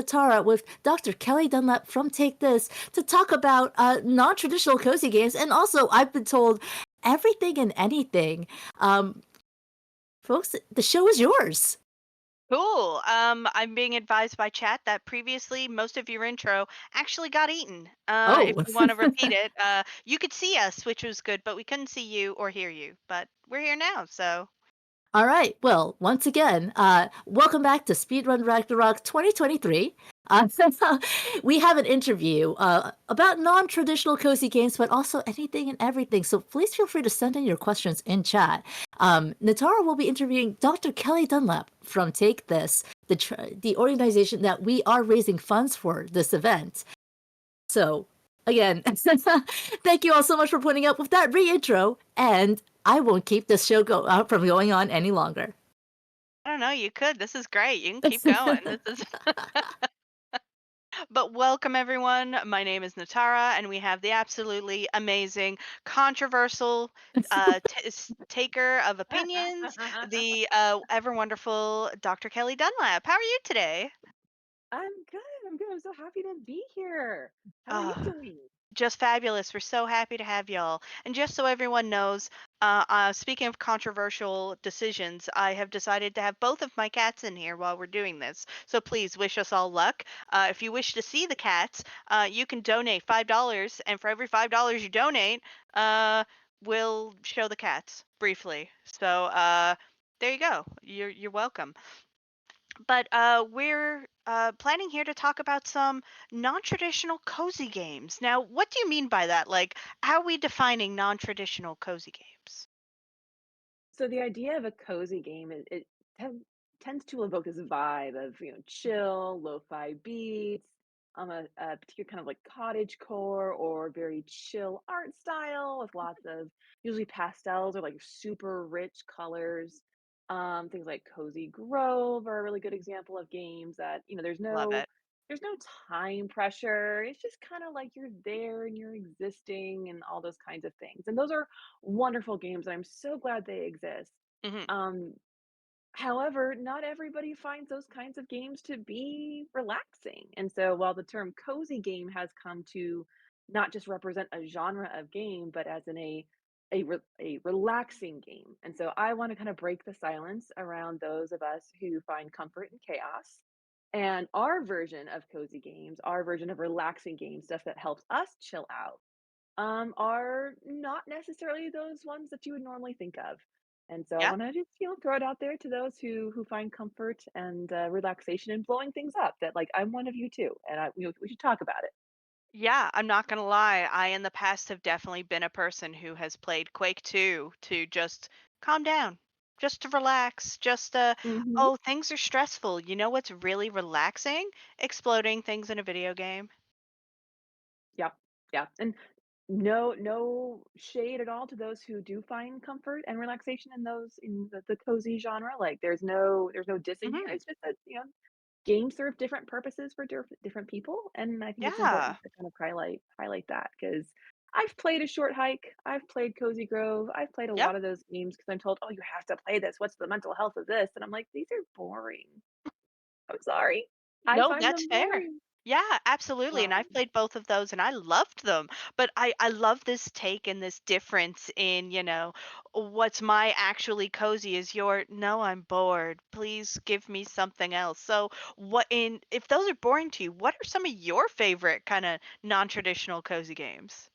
Natara with Dr. Kelly Dunlap from Take This to talk about non-traditional cozy games, and also I've been told everything and anything. Um, Folks, the show is yours. Cool. I'm being advised by chat that previously most of your intro actually got eaten. If Oh, you want to repeat it, you could see us, which was good, but we couldn't see you or hear you. But we're here now, so all right. Well, once again, welcome back to Speedrun Ragnarok 2023. Uh, we have an interview about non-traditional cozy games, but also anything and everything. So please feel free to send in your questions in chat. Natara will be interviewing Dr. Kelly Dunlap from Take This, the organization that we are raising funds for this event. So again, thank you all so much for putting up with that reintro, and I won't keep this show from going on any longer. I don't know. You could. This is great. You can keep going. This is. But welcome everyone. My name is Natara, and we have the absolutely amazing, controversial taker of opinions, the ever wonderful Dr. Kelly Dunlap. How are you today? I'm good. I'm good. I'm so happy to be here. How are you Oh, doing? just fabulous. We're so happy to have y'all. And just so everyone knows, speaking of controversial decisions, I have decided to have both of my cats in here while we're doing this. So please wish us all luck. If you wish to see the cats, you can donate $5, and for every $5 you donate, uh, we'll show the cats briefly. So there you go. You're welcome. But we're planning here to talk about some non-traditional cozy games. Now, what do you mean by that? Like, how are we defining non-traditional cozy games? So the idea of a cozy game, it tends to evoke this vibe of chill, lo-fi beats, a particular kind of like cottage core or very chill art style with lots of usually pastels or like super rich colors. Things like Cozy Grove are a really good example of games that there's Love no it. there's no time pressure. It's just kind of like you're there and you're existing and all those kinds of things. And those are wonderful games, and I'm so glad they exist. Hmm. Um, However, not everybody finds those kinds of games to be relaxing. And so while the term cozy game has come to not just represent a genre of game, but as in a relaxing game. And so I want to kind of break the silence around those of us who find comfort in chaos. And our version of cozy games, our version of relaxing games, stuff that helps us chill out are not necessarily those ones that you would normally think of. And so I Yeah. want to just, throw it out there to those who find comfort and relaxation in blowing things up. That like I'm one of you too, and we should talk about it. Yeah, I'm not gonna lie. I in the past have definitely been a person who has played Quake 2 to just calm down, just to relax, just Hmm. oh, things are stressful. You know what's really relaxing? Exploding things in a video game. Yeah, yeah, and no shade at all to those who do find comfort and relaxation in those in the cozy genre. Like there's no dissing here. Hmm. It's just that games serve different purposes for different people, and I think it's Yeah. important to kind of highlight that because I've played a short hike, I've played Cozy Grove, I've played a Yep. lot of those games because I'm told, oh, you have to play this. What's the mental health of this? And I'm like, these are boring. I'm sorry, I No, find that's them fair. boring. Yeah, absolutely. And I've Um, played both of those and I loved them. But I love this take and this difference in, what's my actually cozy is your no, I'm bored. Please give me something else. So what in if those are boring to you, what are some of your favorite kind of non-traditional cozy games?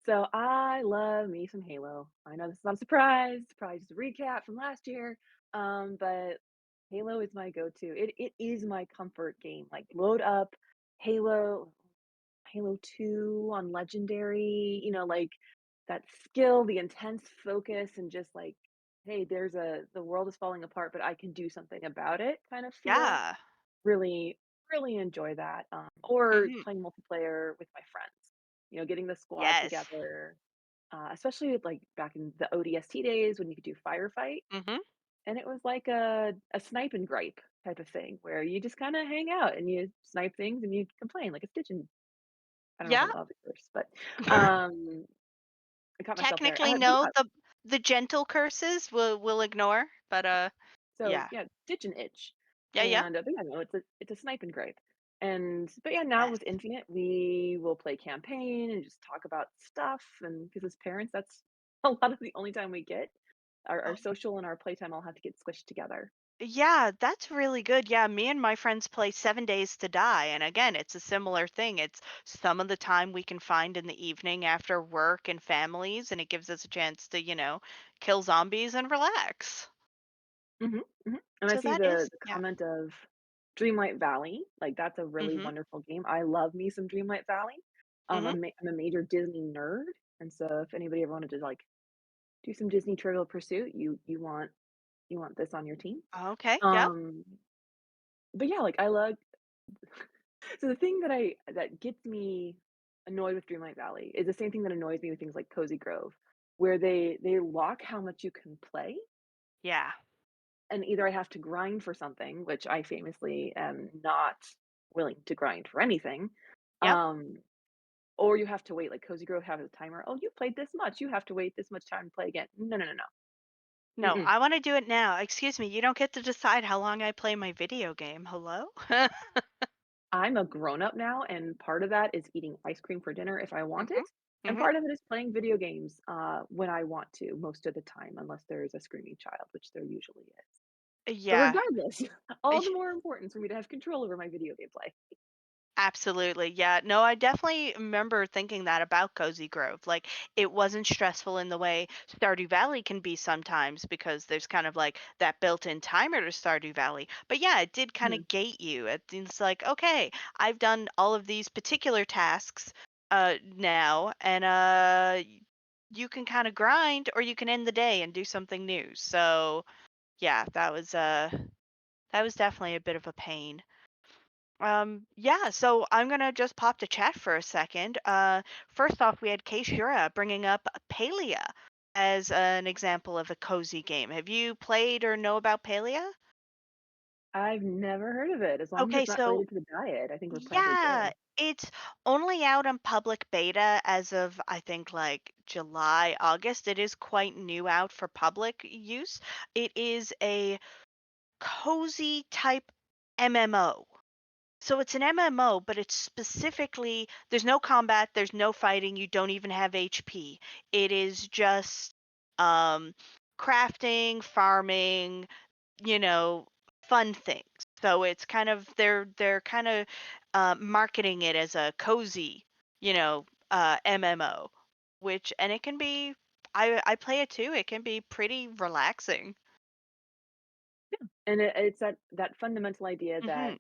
so I love me some Halo. I know this is not a surprise, probably just a recap from last year. But Halo is my go-to. It is my comfort game. Like load up Halo 2 on Legendary, like that skill, the intense focus, and just like, hey, the world is falling apart, but I can do something about it kind of feel. Yeah. Really, really enjoy that. Or Hmm. playing multiplayer with my friends, getting the squad Yes. together, especially like back in the ODST days when you could do firefight. Hmm. And it was like a snipe and gripe type of thing where you just kind of hang out and you snipe things and you complain like a stitch and I don't know if Yeah. I'm allowed to curse, but, um, I caught myself there. Technically But no, yeah, the gentle curses we'll ignore, but so yeah. yeah, ditch and itch. Yeah, yeah. And, but yeah, no, it's a snipe and gripe. And but yeah, now with Yes. Infinite, we will play campaign and just talk about stuff, and because as parents, that's a lot of the only time we get. Our Oh, social and our playtime all have to get squished together. yeah, that's really good. Yeah, me and my friends play 7 Days to Die. And again, it's a similar thing. It's some of the time we can find in the evening after work and families, and it gives us a chance to, kill zombies and relax. Mhm, mhm, and I So see that is, the yeah. comment of Dreamlight Valley, like, that's a really Mm-hmm. wonderful game. I love me some Dreamlight Valley. Mm-hmm. I'm a major Disney nerd, and so if anybody ever wanted to, like, do some Disney Trivial Pursuit, you want this on your team. Okay. Yep. Um, but yeah, like, I love so the thing that gets me annoyed with Dreamlight Valley is the same thing that annoys me with things like Cozy Grove, where they lock how much you can play, Yeah. and either I have to grind for something, which I famously am not willing to grind for anything, Yep. um, or you have to wait, like Cozy Grove has a timer, "Oh, you played this much, you have to wait this much time to play again." No, no, no, no. No, Mm-mm. I want to do it now. Excuse me, you don't get to decide how long I play my video game. Hello? I'm a grown-up now, and part of that is eating ice cream for dinner if I want Mhm. it, and Mhm. part of it is playing video games, when I want to, most of the time, unless there's a screaming child, which there usually is. But Yeah. regardless, all the more importance for me to have control over my video game play. Absolutely. Yeah. No, I definitely remember thinking that about Cozy Grove. Like it wasn't stressful in the way Stardew Valley can be sometimes because there's kind of like that built-in timer to Stardew Valley. But yeah, it did kind Mhm. of gate you. It's like, okay, I've done all of these particular tasks now and you can kind of grind or you can end the day and do something new. So, yeah, that was definitely a bit of a pain. Yeah, so I'm gonna just pop the chat for a second. First off, we had Keishura bringing up Palia as an example of a cozy game. Have you played or know about Palia? I've never heard of it. As long as Okay, it's not so related to the diet, I think we're probably yeah, good. it's only out on public beta as of I think like July, August. It is quite new out for public use. It is a cozy type MMO. So it's an MMO, but it's specifically there's no combat, there's no fighting, you don't even have HP. It is just um crafting, farming, you know, fun things. So it's kind of they're kind of marketing it as a cozy, MMO, which and it can be I play it too. It can be pretty relaxing. And it's that fundamental idea that, Mhm.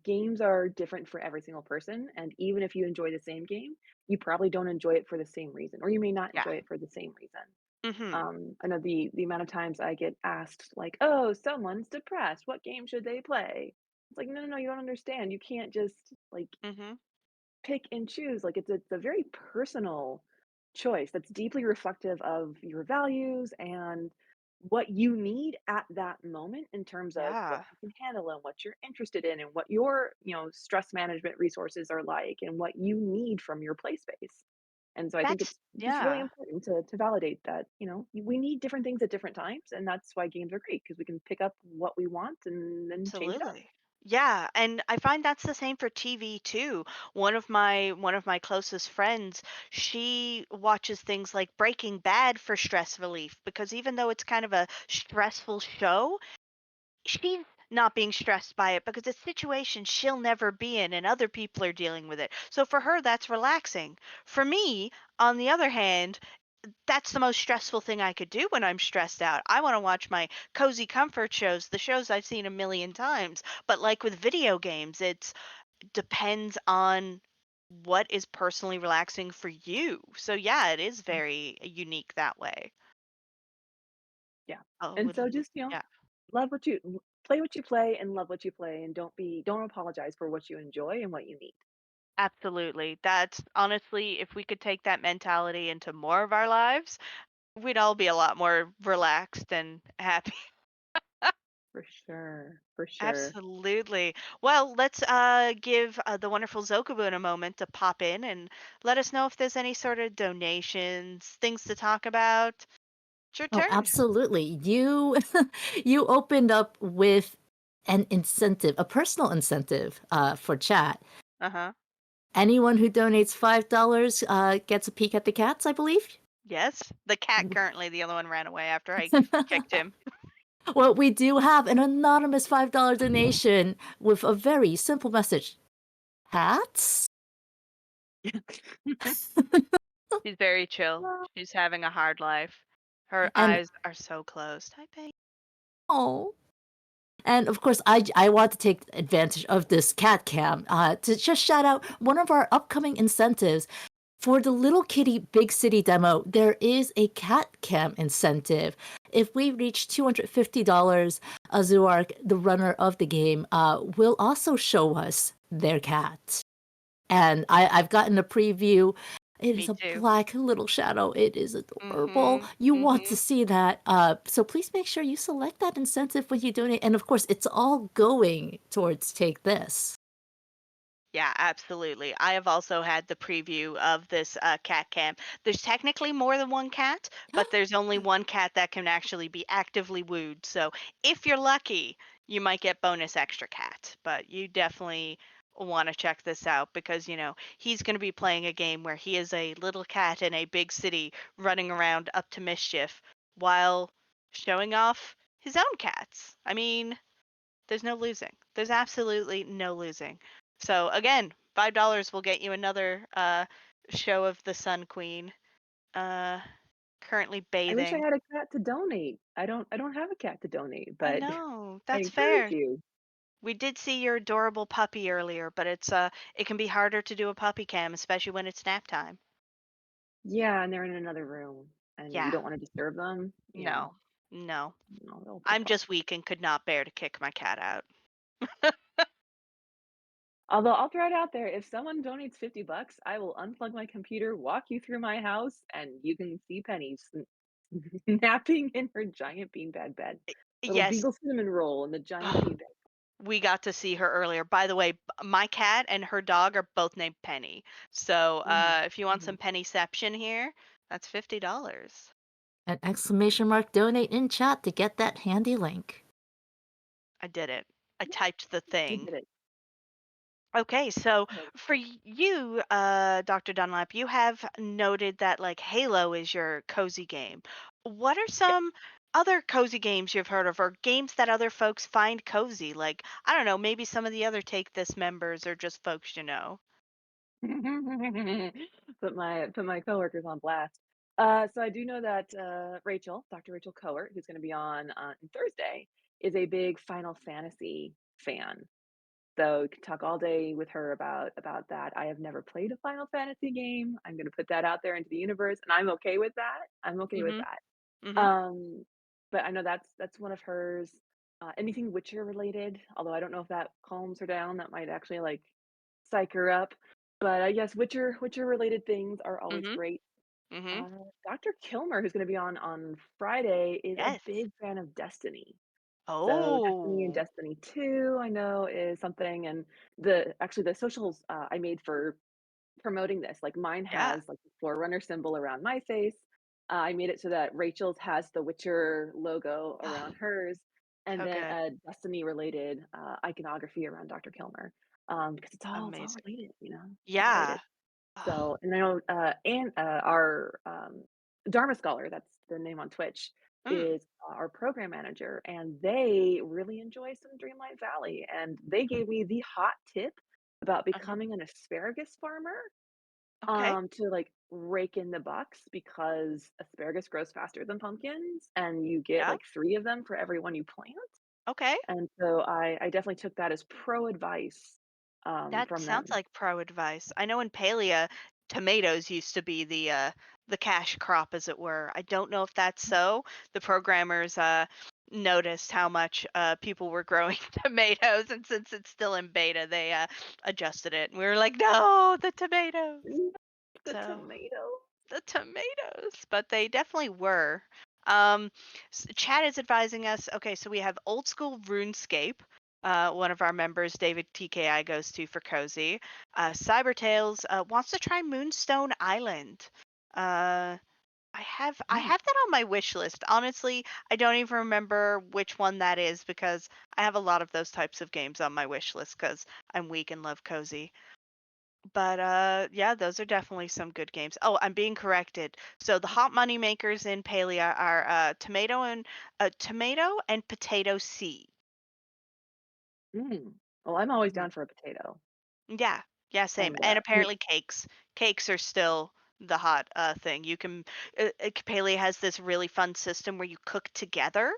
games are different for every single person, and even if you enjoy the same game, you probably don't enjoy it for the same reason, or you may not Yeah. enjoy it for the same reason. Mhm. I know the amount of times I get asked like, "Oh, someone's depressed. What game should they play?" It's like, "No, no, no, you don't understand. You can't just like Mhm. pick and choose." Like it's a very personal choice that's deeply reflective of your values and what you need at that moment in terms of what Yeah. you can handle and what you're interested in and what your, stress management resources are like and what you need from your play space. And so I think That's it's just really yeah. important to validate that, we need different things at different times, and that's why games are great because we can pick up what we want and then change it up Absolutely. Yeah, and I find that's the same for TV too. One of my closest friends, she watches things like Breaking Bad for stress relief because even though it's kind of a stressful show, she's not being stressed by it because it's a situation she'll never be in and other people are dealing with it. So for her that's relaxing. For me, on the other hand, that's the most stressful thing I could do when I'm stressed out. I want to watch my cozy comfort shows, the shows I've seen a million times. But like with video games, it depends on what is personally relaxing for you. So yeah, it is very unique that way. yeah. Oh, And so just yeah, love play what you play and love what you play, and don't apologize for what you enjoy and what you need. absolutely. That's honestly, if we could take that mentality into more of our lives, we'd all be a lot more relaxed and happy. For sure, for sure. Absolutely. Well, let's give the wonderful Zokabun a moment to pop in and let us know if there's any sort of donations, things to talk about. It's your Oh, turn. absolutely. You you opened up with an incentive, a personal incentive for chat. Uh-huh. Anyone who donates $5 gets a peek at the cats, I believe. Yes. The cat currently, the other one ran away after I kicked him. Well, we do have an anonymous $5 donation with a very simple message. Hats? She's very chill. She's having a hard life. Her And eyes are so closed. Hi, babe. oh, and of course, I want to take advantage of this cat cam to just shout out one of our upcoming incentives. For the Little Kitty Big City demo, there is a cat cam incentive. If we reach $250, Azuark, the runner of the game, will also show us their cat. And I've gotten a preview. It is Me a too. black little shadow. It is adorable. Mhm. You want to Mhm. see that. So please make sure you select that incentive when you donate. And of course, it's all going towards Take This. Yeah, absolutely. I have also had the preview of this cat cam. There's technically more than one cat, but there's only one cat that can actually be actively wooed. So if you're lucky, you might get bonus extra cat. But you definitely want to check this out because, he's going to be playing a game where he is a little cat in a big city running around up to mischief while showing off his own cats. I mean, there's no losing. There's absolutely no losing. So again, $5 will get you another show of the Sun Queen uh currently I wish I bathing. had a cat to donate. I don't have a cat to donate, I but know. I That's encourage fair. you. We did see your adorable puppy earlier, but it can be harder to do a puppy cam, especially when it's nap time. Yeah, and they're in another room, and you Yeah. don't wanna disturb them. Yeah, No. No. no, they'll I'm fuck. just weak and could not bear to kick my cat out. Although I'll throw it out there, if someone donates $50, I will unplug my computer, walk you through my house, and you can see Penny napping in her giant beanbag bed. Little Yes, Beagle cinnamon roll in the giant beanbag. we got to see her earlier. By the way, my cat and her dog are both named Penny. So Mhm, if you want some mhm. Pennyception here, that's $50. An exclamation mark donate in chat to get that handy link. I did it. I Yeah, typed the you thing. did it. Okay, so Good. for you, Dr. Dunlap, you have noted that like Halo is your cozy game. What are Yep. some other cozy games you've heard of, or games that other folks find cozy? Like, I don't know, maybe some of the other Take This members or just folks you know. Put my coworkers on blast. So I do know that Rachel, Dr. Rachel Cohort, who's going to be on Thursday, is a big Final Fantasy fan. So we could talk all day with her about that. I have never played a Final Fantasy game. I'm going to put that out there into the universe, and I'm okay with that. I'm okay with Mhm. that. Mhm. But I know that's one of hers. Anything Witcher related, although I don't know if that calms her down. That might actually like psych her up. But yes, Witcher related things are always Mhm. great. Mhm. Dr. Kilmer, who's going to be on Friday, is a Yes. big fan of Destiny. So Destiny and Oh. Destiny 2, I know is something, and the socials I made for promoting this, like mine Yeah. has like the Forerunner symbol around my face. I made it so that Rachel's has the Witcher logo around hers, and So then good. a Destiny related iconography around Dr. Kilmer, because it's all Amazing. related, it's all related. Yeah. Oh. So, and I know, and our Dharma Scholar, that's the name on Twitch, Mm. is our program manager, and they really enjoy some Dreamlight Valley. And they gave me the hot tip about Uh-huh. becoming an asparagus farmer, Okay. to like rake in the bucks because asparagus grows faster than pumpkins, and you get Yeah. like 3 of them for every one you plant. Okay. And so I definitely took that as pro advice That from sounds them. like pro advice. I know in Palia, tomatoes used to be the cash crop, as it were. I don't know if that's so. The programmers noticed how much people were growing tomatoes, and since it's still in beta, they adjusted it. And we were like, no, the tomatoes. Mm, the So tomato. the tomatoes, but they definitely were. Chad is advising us. Okay, so we have old school RuneScape. One of our members, David TKI, goes to for cozy. Cybertails wants to try Moonstone Island. Uh, I I Yeah. have that on my wish list. Honestly, I don't even remember which one that is because I have a lot of those types of games on my wish list because I'm weak and love cozy. But yeah, those are definitely some good games. Oh, I'm being corrected. So the hot money makers in Palia are tomato and potato seed. Mm. Well, I'm always Mhm. down for a potato. Yeah, yeah, same. And And I mean, apparently cakes. Cakes are still the hot thing. You can Palia has this really fun system where you cook together.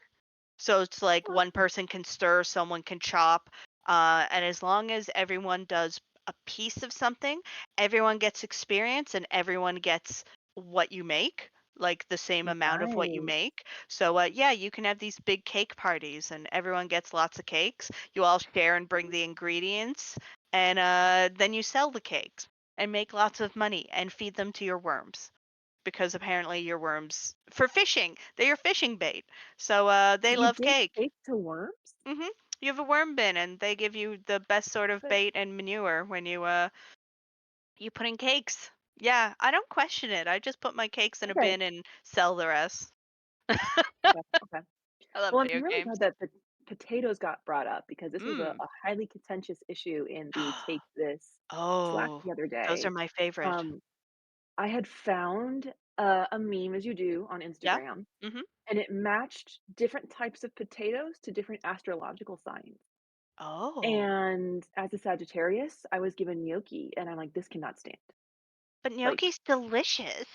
So it's like one person can stir, someone can chop, and as long as everyone does a piece of something, everyone gets experience and everyone gets what you make, like the same amount of what you nice. make. So yeah, you can have these big cake parties and everyone gets lots of cakes. You all share and bring the ingredients, and then you sell the cakes and make lots of money and feed them to your worms because apparently your worms for fishing, they're your fishing bait. So they You love give cake. cake to worms? Mhm. You have a worm bin and they give you the best sort of But bait and manure when you put in cakes. Yeah, I don't question it. I just put my cakes in a okay, bin and sell the rest. okay, okay. I love Well, I'm video really games. glad that the potatoes got brought up because this was Mm. a highly contentious issue in the Take This Slack Oh, the other those are day. my favorite. Um, I had found a meme, as you do, on Yeah? Instagram, Mhm. and it matched different types of potatoes to different astrological signs. Oh. And as a Sagittarius, I was given gnocchi, and I'm like, this cannot stand. But Like, gnocchi's delicious.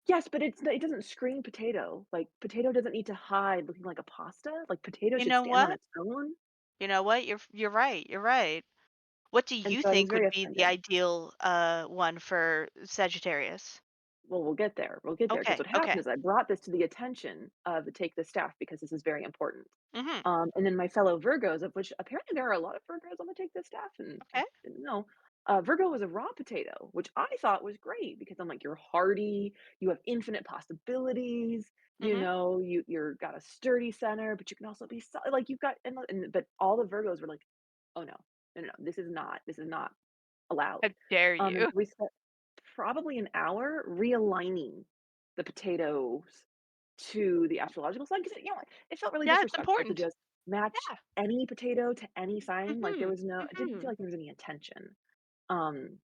yes, but it doesn't scream potato. Like, potato doesn't need to hide looking like a pasta. Like, potato You should know stand on what? its own. You know what? You're right. You're right. What do And you so I was think very would be the offended. ideal one for Sagittarius? Well, we'll get there. We'll get there because Okay, what happened okay. is I brought this to the attention of the Take This staff because this is very important. Mhm. And then my fellow Virgos, of which apparently there are a lot of Virgos on the Take This staff, and I Okay. didn't know. Virgo was a raw potato, which I thought was great because I'm like, you're hardy, you have infinite possibilities, Mhm. you're got a sturdy center, but you can also be like you've got, but all the Virgos were like, oh no, no, no, no, this is not How allowed. dare And you? so we spent probably an hour realigning the potatoes to the astrological sign because it felt really Yeah, it's disrespectful to important. just match Yeah. any potato to any sign. Like there Mhm. was no, it didn't feel Mhm. like there was any intention. Um,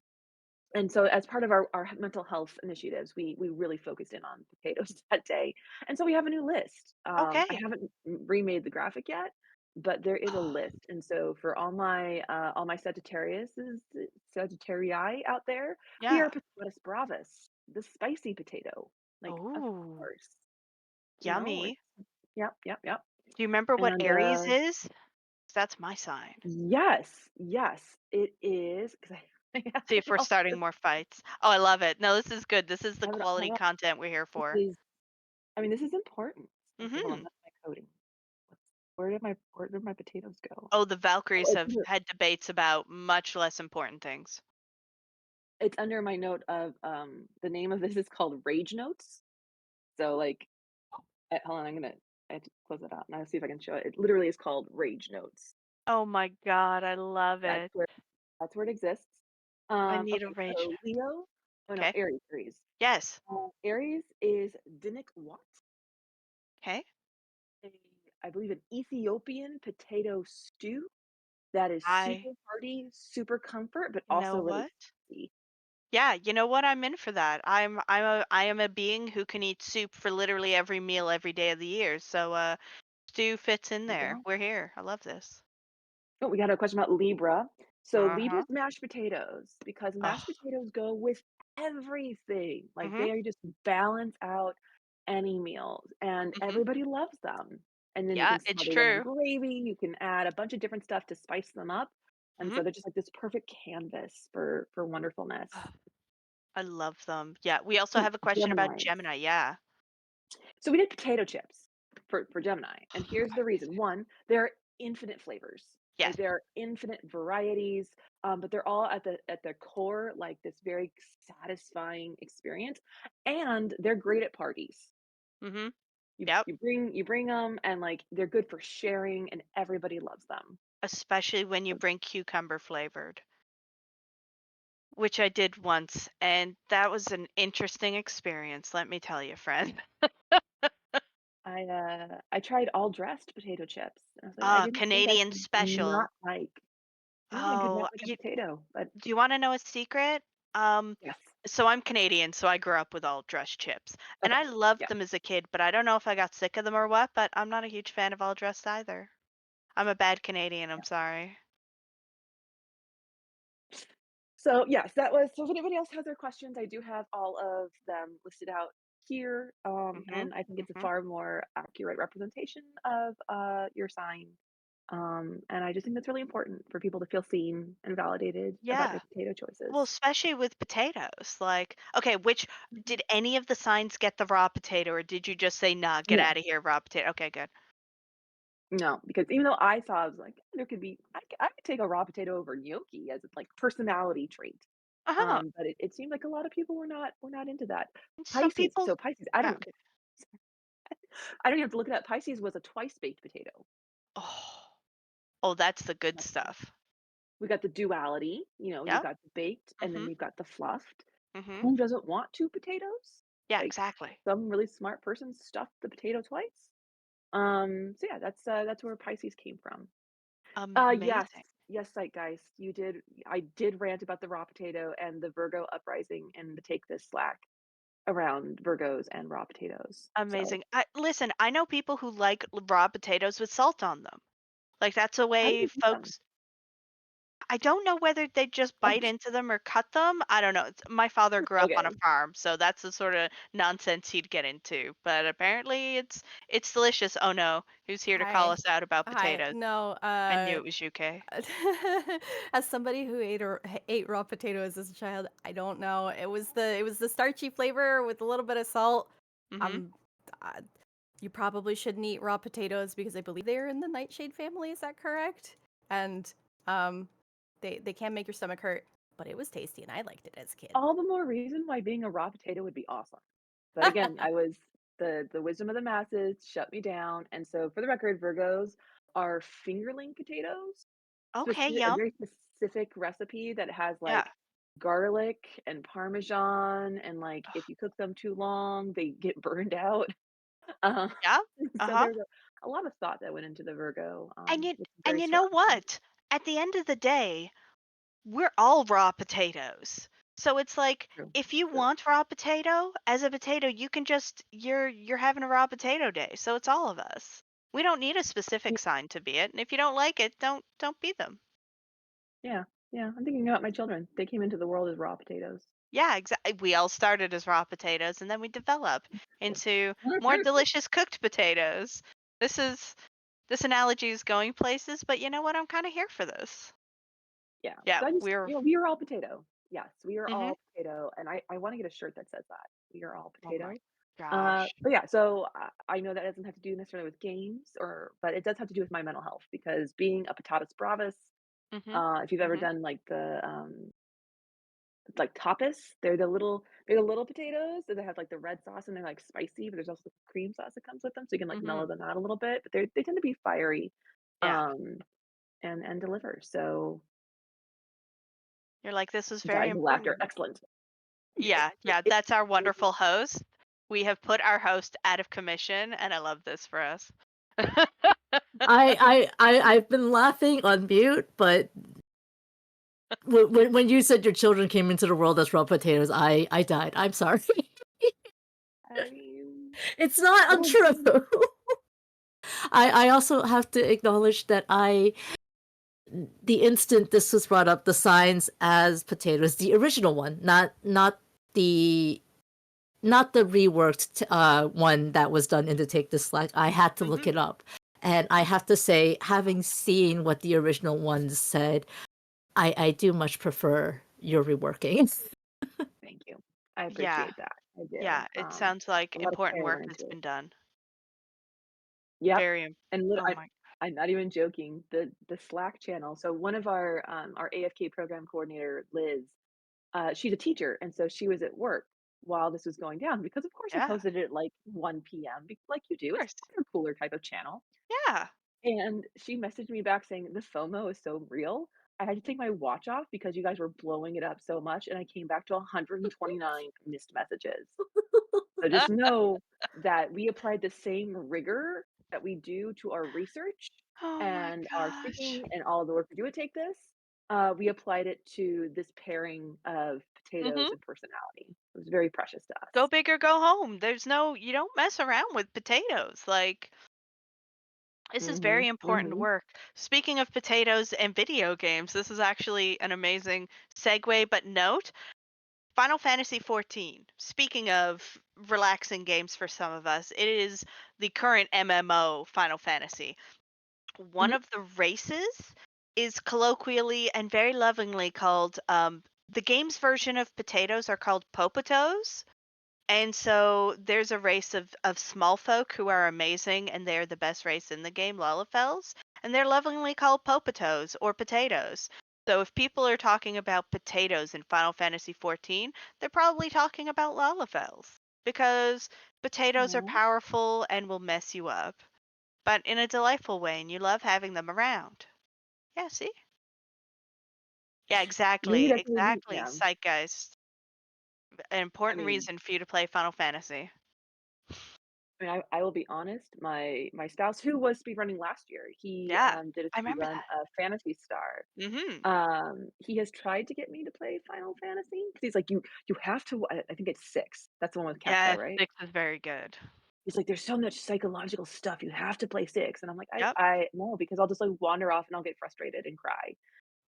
and so as part of our mental health initiatives, we really focused in on potatoes that day. And so we have a new list. I Okay. haven't remade the graphic yet, but there is a list. And so for all my Sagittarii out there, we Yeah. are Potatus bravus, the spicy potato. Like, of Oh, course, yummy. yep, yep, yep. Do you remember what And Aries is? 'Cause that's my sign. yes, yes, it is because See if we're starting more fights. Oh, I love it. No, this is good. This is I the have it quality hold on. content we're here This for. is I mean, this is important. Okay, hold on. Mhm. That's my coding. Where did my potatoes go? Oh, the Oh, Valkyries have had debates about much less important things. it's under my note of the name of this is called Rage Notes. So like, hold on, I have to close it out and I'll see if I can show it. It literally is called Rage Notes. Oh my god, I love That's it. where that's where it exists. I need a Okay, rage. so Leo. Oh no, Okay. Aries. Yes. Aries is Dinnik Wat, Okay. a, I believe an Ethiopian potato stew that is I super hearty, super comfort, but You know also really what? tasty. Yeah, you know what? I'm in for that. I am a being who can eat soup for literally every meal every day of the year. So stew fits in There you there. go. We're here. I love this. Oh, we got a question about Libra. So Uh-huh. Libra's mashed potatoes because mashed Oh. potatoes go with everything. Like Mhm. they just balance out any meals and Mhm. everybody loves them. And then you Yeah, can it's smother them in true. gravy, you can add a bunch of different stuff to spice them up. And Mhm. so they're just like this perfect canvas for wonderfulness. I love them. Yeah, we also So have a question about Geminis. Gemini. Yeah. So we did potato chips for Gemini, and here's the reason. One, there are infinite flavors. Yes. Like there are infinite varieties, but they're all at their core like this very satisfying experience, and they're great at parties. Mhm. You Yep. you bring them, and like they're good for sharing, and everybody loves them. Especially when you So bring cucumber flavored. which I did once, and that was an interesting experience, let me tell you, friend. I tried all dressed potato chips, and I was like, I didn't think I Canadian could not special. like I could not Oh, like a potato, but do you wanna know a secret? Um, yes. so I'm Canadian, so I grew up with all dressed chips, and Okay. I loved Yeah. them as a kid, but I don't know if I got sick of them or what, but I'm not a huge fan of all dressed either. I'm a bad Canadian, I'm Yeah. sorry. So, yes, that was so if anybody else has their questions, I do have all of them listed out here, Mhm, and I think it's a mhm. far more accurate representation of, your sign, and I just think that's really important for people to feel seen and validated about Yeah. their potato Well, choices. especially with potatoes, like okay, which Mhm. did any of the signs get the raw potato, or did you just say, "Nah, get No, out of here, raw potato"? Okay, good. no, because even though I saw, I was like, there could be I could take a raw potato over gnocchi as a, like, personality trait. Uh-huh. But it seemed like a lot of people were not into that. And some Pisces, people so Pisces, I yeah. don't I don't even have to look it up. Pisces was a twice baked potato. Oh. Oh, that's the good That's stuff. we got the duality, you've Yep. got the baked and then Mhm, we've got the fluffed. mhm. Who doesn't want 2 potatoes? Yeah, Like, exactly. some really smart person stuffed the potato twice. So yeah, that's where Pisces came from. Yes, Amazing. yes, Zeitgeist, I did rant about the raw potato and the Virgo uprising and the take this slack around Virgos and raw potatoes. So, Amazing. I listen, I know people who like raw potatoes with salt on them. Like, that's a how do way you eat them? folks I don't know whether they just Oh, bite into them or cut them. I don't know. My father grew up on a okay. farm, so that's the sort of nonsense he'd get into. But apparently it's delicious. Oh no, who's here to call Hi. us out about Hi. potatoes? No, I knew it was you, Kay. as somebody who ate raw potatoes as a child, I don't know. It was the starchy flavor with a little bit of salt. Mhm. Um, uh, you probably shouldn't eat raw potatoes because I believe they're in the nightshade family. Is that correct? And um, they can make your stomach hurt, but it was tasty and I liked it as a kid. All the more reason why being a raw potato would be awesome. But again, I was the wisdom of the masses shut me down, and so for the record, Virgos are fingerling potatoes, Okay, a yum. very specific recipe that has, Yeah. like, garlic and parmesan, and, like, if you cook them too long, they get burned out. Uh, Yeah. so Uh-huh. there's a lot of thought that went into the Virgo, And you which is and very you know strong. what? At the end of the day, we're all raw potatoes. So it's like True, if you true. want raw potato, as a potato, you can just you're having a raw potato day. So it's all of us. We don't need a specific sign to be it. And if you don't like it, don't be them. Yeah, yeah, I'm thinking about my children. They came into the world as raw potatoes. Yeah, exactly. We all started as raw potatoes and then we develop True. into more delicious cooked potatoes. This is this analogy is going places, but you know what? I'm kind of here for this. Yeah, Yeah, so I just we're we are all potato. Yes, we are mhm. all potato, and I wanna get a shirt that says that. We are all Oh my potato. gosh. But yeah, so I know that doesn't have to do necessarily with games but it does have to do with my mental health because being a patatas bravas, Mhm. if you've ever Mhm. done like like tapas, they're the little potatoes that have like the red sauce and they're like spicy, but there's also cream sauce that comes with them, so you can like mellow Mhm. them out a little bit. But they tend to be fiery, Yeah. um, and deliver. So You're like, "This is very dying of laughter, important." excellent. Yeah, yeah, that's our wonderful host. We have put our host out of commission, and I love this for us. I've been laughing on mute, but when you said your children came into the world as raw potatoes, I died. I'm sorry. I mean, It's not it was untrue. I also have to acknowledge that the instant this was brought up, the signs as potatoes, the original one, the not the reworked one that was done in the Take This Slack. I had to look Mhm. it up. And I have to say, having seen what the original ones said, I do much prefer your reworking. thank you. I Yeah, appreciate that. I do. yeah, it sounds like A lot of important care work went has into it. been done. Yep. Very im And lit oh my I'm not even joking. The Slack channel. So one of our AFK program coordinator, Liz, she's a teacher, and so she was at work while this was going down because of course I yeah, of posted it at like 1 p.m. Like you do. It's course. water cooler type of channel. Yeah. And she messaged me back saying the FOMO is so real. I had to take my watch off because you guys were blowing it up so much, and I came back to 129 missed messages. So just know that we applied the same rigor that we do to our research Oh my and our gosh. speaking and all of the work we do at Take This. We applied it to this pairing of Mhm. potatoes and personality. It was very precious to Go us. big or go home. There's no you don't mess around with potatoes. Like, this is Mhm, very important mhm. work. Speaking of potatoes and video games, this is actually an amazing segue, but note Final Fantasy 14. Speaking of relaxing games for some of us, it is the current MMO Final Fantasy. One Mhm. of the races is colloquially and very lovingly called the game's version of potatoes are called popotos. And so there's a race of small folk who are amazing, and they're the best race in the game, Lalafels, and they're lovingly called popotos or potatoes. So if people are talking about potatoes in Final Fantasy 14, they're probably talking about Lalafels because potatoes are Aw. powerful and will mess you up, but in a delightful way, and you love having them around. Yeah, see? Yeah, Maybe exactly, that's what we exactly. yeah. Zeitgeist. An I important mean reason for you to play Final Fantasy. I will be honest, my spouse, who was speedrunning last year, he, Yeah, did a I remember speedrun that. of Phantasy Star. Mhm. He has tried to get me to play Final Fantasy because he's like, "You have to" I think it's 6. That's the one with Kefka, Yeah, right? 6 is very good. He's like, "There's so much psychological stuff, you have to play 6." And I'm like, Yep. I no, because I'll just, like, wander off and I'll get frustrated and cry."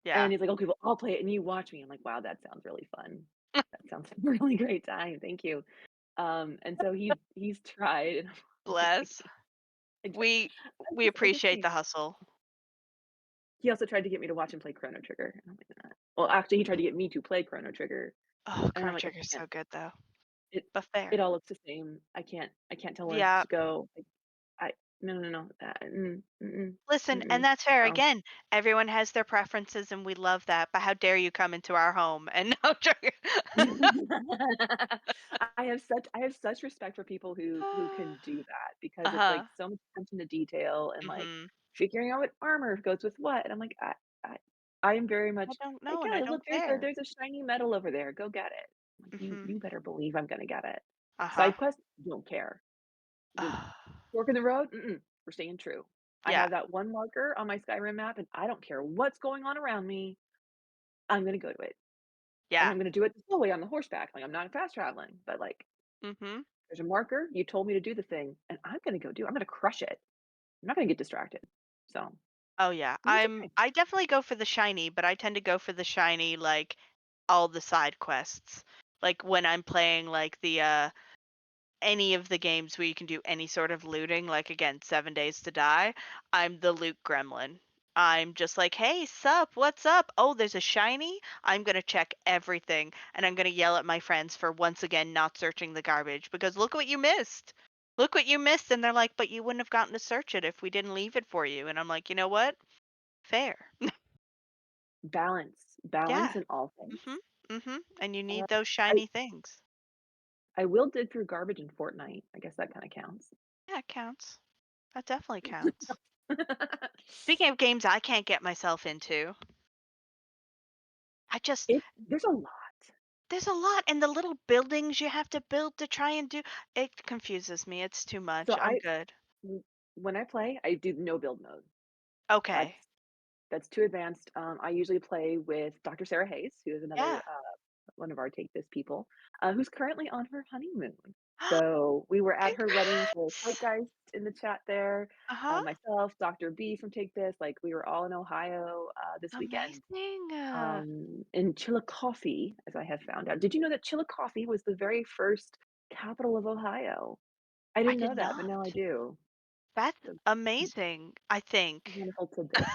Yeah. And he's like, "Okay, well, I'll play it and you watch me." I'm like, "Wow, that sounds really fun. That sounds like a really great time, thank you." And so he's tried and I'm like, Bless. I just We we I just appreciate need the hustle. he also tried to get me to watch him play Chrono Trigger, and I'm like, well, actually, he tried to get me to play Chrono Trigger, Oh, and I'm Chrono like, "I Trigger's can't. so good though, It but it fair. all looks the same. I can't tell where Yeah. to go. I no, no, no, Listen, and mm-mm." that's fair. So Again, everyone has their preferences, and we love that, but how dare you come into our home and no trigger. I have such respect for people who can do that because it's, like, Uh-huh. so much attention to detail and, like, Mhm. figuring out what armor goes with what, and I'm like, I I am very I much, don't "Hey, know, and I Kelly, look, don't there's a care. there's a shiny metal over there, go get it." I'm like, "You Mhm. you better believe I'm gonna get it." Uh-huh. Side quest, don't care. The Oh, fork in the road, we're staying true. I yeah. have that one marker on my Skyrim map, and I don't care what's going on around me, I'm gonna go to it, and Yeah. I'm gonna do it the slow way on the horseback, like, I'm not fast traveling, but, like, Mhm. there's a marker, you told me to do the thing, and I'm gonna crush it. I'm not gonna get distracted. So, Oh yeah. and it's okay. I definitely go for the shiny, but I tend to go for the shiny like all the side quests. Like when I'm playing like the any of the games where you can do any sort of looting, like again, 7 Days to Die, I'm the loot gremlin. I'm just like, "Hey, sup? What's up? Oh, there's a shiny? I'm going to check everything and I'm going to yell at my friends for once again not searching the garbage because look what you missed. Look what you missed." And they're like, "But you wouldn't have gotten to search it if we didn't leave it for you." And I'm like, "You know what? Fair." Balance, balance Yeah. in all things. Mhm. Mhm. And you Uh, need those I shiny things. I will dig through garbage in Fortnite. I guess that kinda counts. Yeah, it counts. That definitely counts. Speaking of games I can't get myself into, I just There's a lot. there's a lot and the little buildings you have to build to try and do it confuses me. It's too So much. I'm good. when I play, I do no build mode. That's Okay. that's too advanced. I usually play with Dr. Sarah Hayes, who is Yeah. another, one of our Take This people, who's currently on her honeymoon. So, we were at her wedding for Congrats. Zeitgeist in the chat there, Uh-huh. myself, Dr. B from Take This, like, we were all in Ohio, this weekend, Amazing. in Chillicothe, as I have found out. Did you know that Chillicothe was the very first capital of Ohio? I I didn't did know that, but now I not. do. That's So, amazing, I think. wonderful tidbit.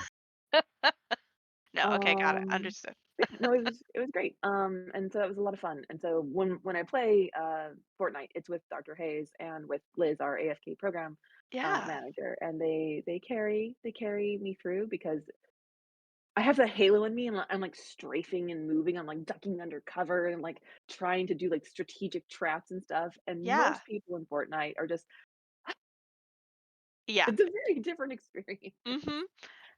No, okay, got it. Um, Understood. yeah, no, it was great. And so that was a lot of fun. And so when I play Fortnite, it's with Dr. Hayes and with Liz, our AFK program Yeah. manager, and they carry me through because I have the Halo in me, and I'm like strafing and moving. I'm like ducking under cover and like trying to do like strategic traps and stuff. And Yeah. most people in Fortnite are just Yeah. it's a very different experience. Mhm.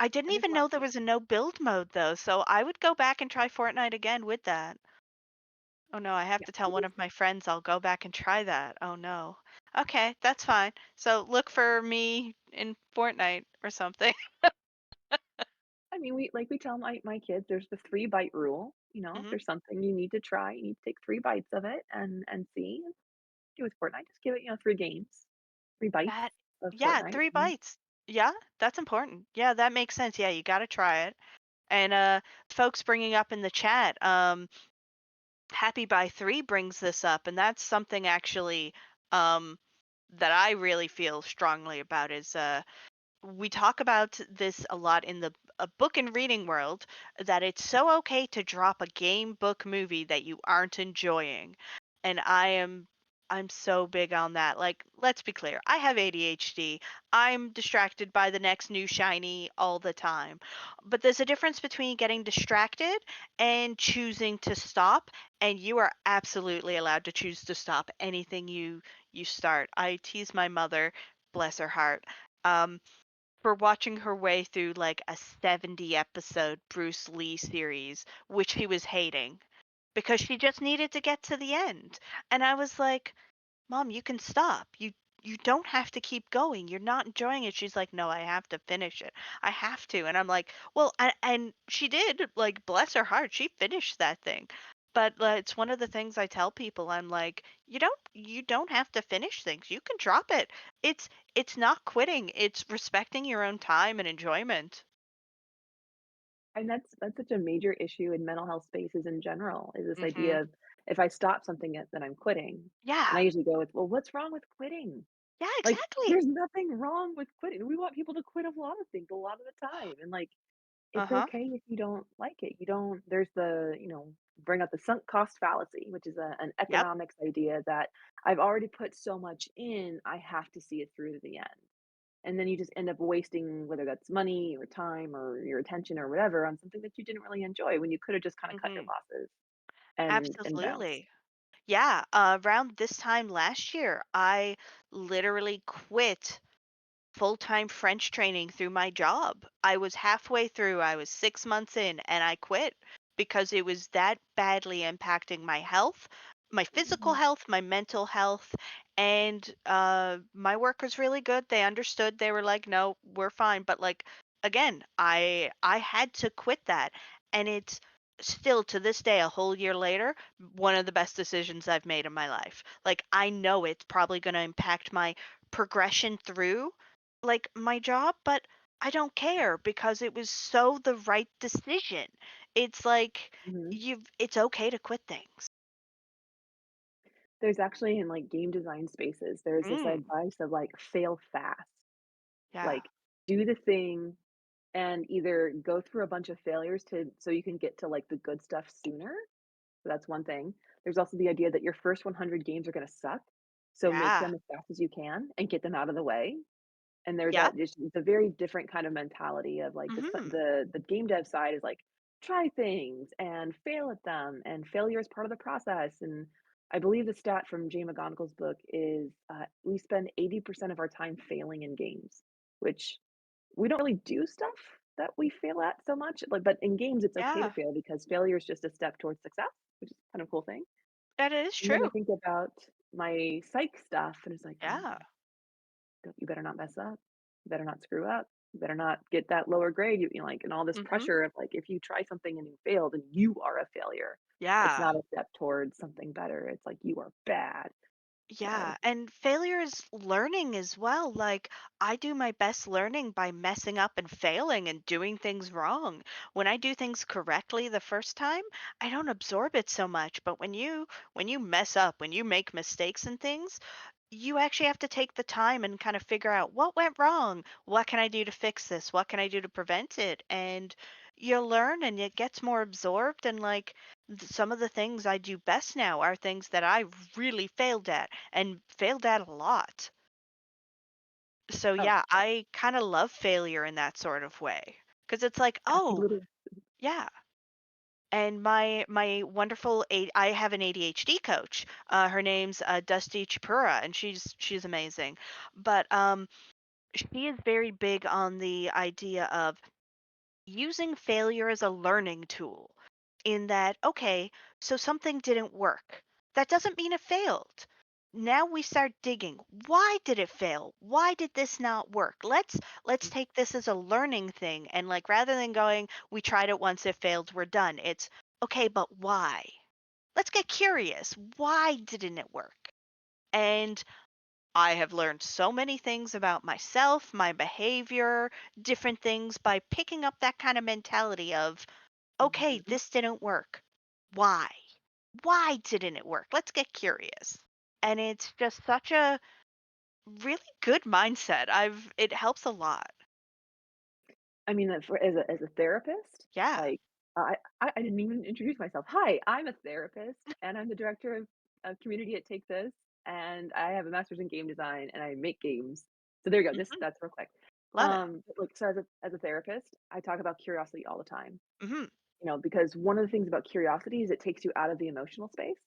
I didn't And there's even lots know there was a no build mode though, so I would go back and try Fortnite again with that. Oh no, I have yeah, to tell one of my friends I'll go back and try that. Oh no. Okay, that's fine. So look for me in Fortnite or something. I mean, we tell my kids there's the 3-bite rule, if Hmm. there's something you need to try, you need to take 3 bites of it and see. Do with Fortnite, just give it, 3 games, 3 bites That of yeah, Fortnite, 3 and bites. Yeah, that's important. Yeah, that makes sense. Yeah, you got to try it. And folks bringing up in the chat, Happy by 3 brings this up, and that's something actually um that I really feel strongly about is we talk about this a lot in the book and reading world, that it's so okay to drop a game, book, movie that you aren't enjoying. And I'm so big on that. Like, let's be clear, I have ADHD. I'm distracted by the next new shiny all the time. But there's a difference between getting distracted and choosing to stop, and you are absolutely allowed to choose to stop anything you start. I tease my mother, bless her heart. Um, for watching her way through like a 70 episode Bruce Lee series, which he was hating because she just needed to get to the end. And I was like, "Mom, you can stop. You don't have to keep going. You're not enjoying it." She's like, "No, I have to finish it. I have to." And I'm like, "Well," and she did. Like, bless her heart, she finished that thing. But it's one of the things I tell people. I'm like, you don't have to finish things. You can drop it. It's not quitting. It's respecting your own time and enjoyment. that's such a major issue in mental health spaces in general, is this Mhm. idea of if I stop something, then I'm quitting. And I Yeah. usually go with, "Well, what's wrong with quitting?" Yeah, Like, exactly. there's nothing wrong with quitting. We want people to quit a lot of things a lot of the time, and, like, it's Uh-huh. okay if you don't like it. You don't there's the, bring up the sunk cost fallacy, which is an Yep. economics idea that I've already put so much in, I have to see it through to the end. And then you just end up wasting whether that's money or time or your attention or whatever on something that you didn't really enjoy when you could have just kind of cut your Mhm. losses and bounced. Absolutely. Yeah, around this time last year, I literally quit full-time French training through my job. I was halfway through, I was 6 months in, and I quit because it was that badly impacting my health, my physical Mhm. health, my mental health, and my work was really good. They understood. They were like, "No, we're fine." But like again, I had to quit that, and it's still to this day, a whole year later, one of the best decisions I've made in my life. Like I know it's probably going to impact my progression through like my job, but I don't care because it was so the right decision. It's like Mhm. it's okay to quit things. There's actually in like game design spaces, there's this Mm, advice of like fail fast. yeah. Like do the thing and either go through a bunch of failures to so you can get to like the good stuff sooner. So that's one thing. There's also the idea that your first 100 games are going to suck. So make Yeah. them as fast as you can and get them out of the way. And there's Yep. that it's a very different kind of mentality of like Mhm. the game dev side is like try things and fail at them and failure is part of the process. And I believe the stat from Jay McGonigal's book is we spend 80% of our time failing in games, which we don't really do stuff that we fail at so much. Like, but in games, it's okay to Yeah. fail because failure is just a step towards success, which is kind of a cool thing. That is And then I true. think about my psych stuff, and it's like, oh, Yeah. you better not mess up. You better not screw up. You better not get that lower grade. Like, and all this Mhm. pressure of like, if you try something and you failed, and you are a failure. It's Yeah. not a step towards something better. It's like you are bad. So, Yeah, and failure is learning as well. Like, I do my best learning by messing up and failing and doing things wrong. When I do things correctly the first time, I don't absorb it so much. But when you mess up, when you make mistakes and things, you actually have to take the time and kind of figure out what went wrong. What can I do to fix this? What can I do to prevent it? And you learn and it gets more absorbed. And like some of the things I do best now are things that I really failed at and failed at a lot. So oh, yeah, I kind of love failure in that sort of way because it's like, oh, absolutely. yeah. And my wonderful I have an ADHD coach. Her name's Dusty Chipura, and she's amazing. But she is very big on the idea of using failure as a learning tool in that, okay, so something didn't work. That doesn't mean it failed. Now we start digging. Why did it fail? Why did this not work? Let's take this as a learning thing, and like rather than going, we tried it once, it failed, we're done. It's okay, but why? Let's get curious. Why didn't it work? And I have learned so many things about myself, my behavior, different things by picking up that kind of mentality of, okay, Mhm. this didn't work. Why? Why didn't it work? Let's get curious. And it's just such a really good mindset. It helps a lot. I mean, for as a therapist, Yeah. like, I didn't even introduce myself. Hi, I'm a therapist, and I'm the director of community at Take This, and I have a master's in game design, and I make games. So there you go. Just Hmm. that's real quick. Love it. But like, so as a therapist, I talk about curiosity all the time. Hmm. Because one of the things about curiosity is it takes you out of the emotional space.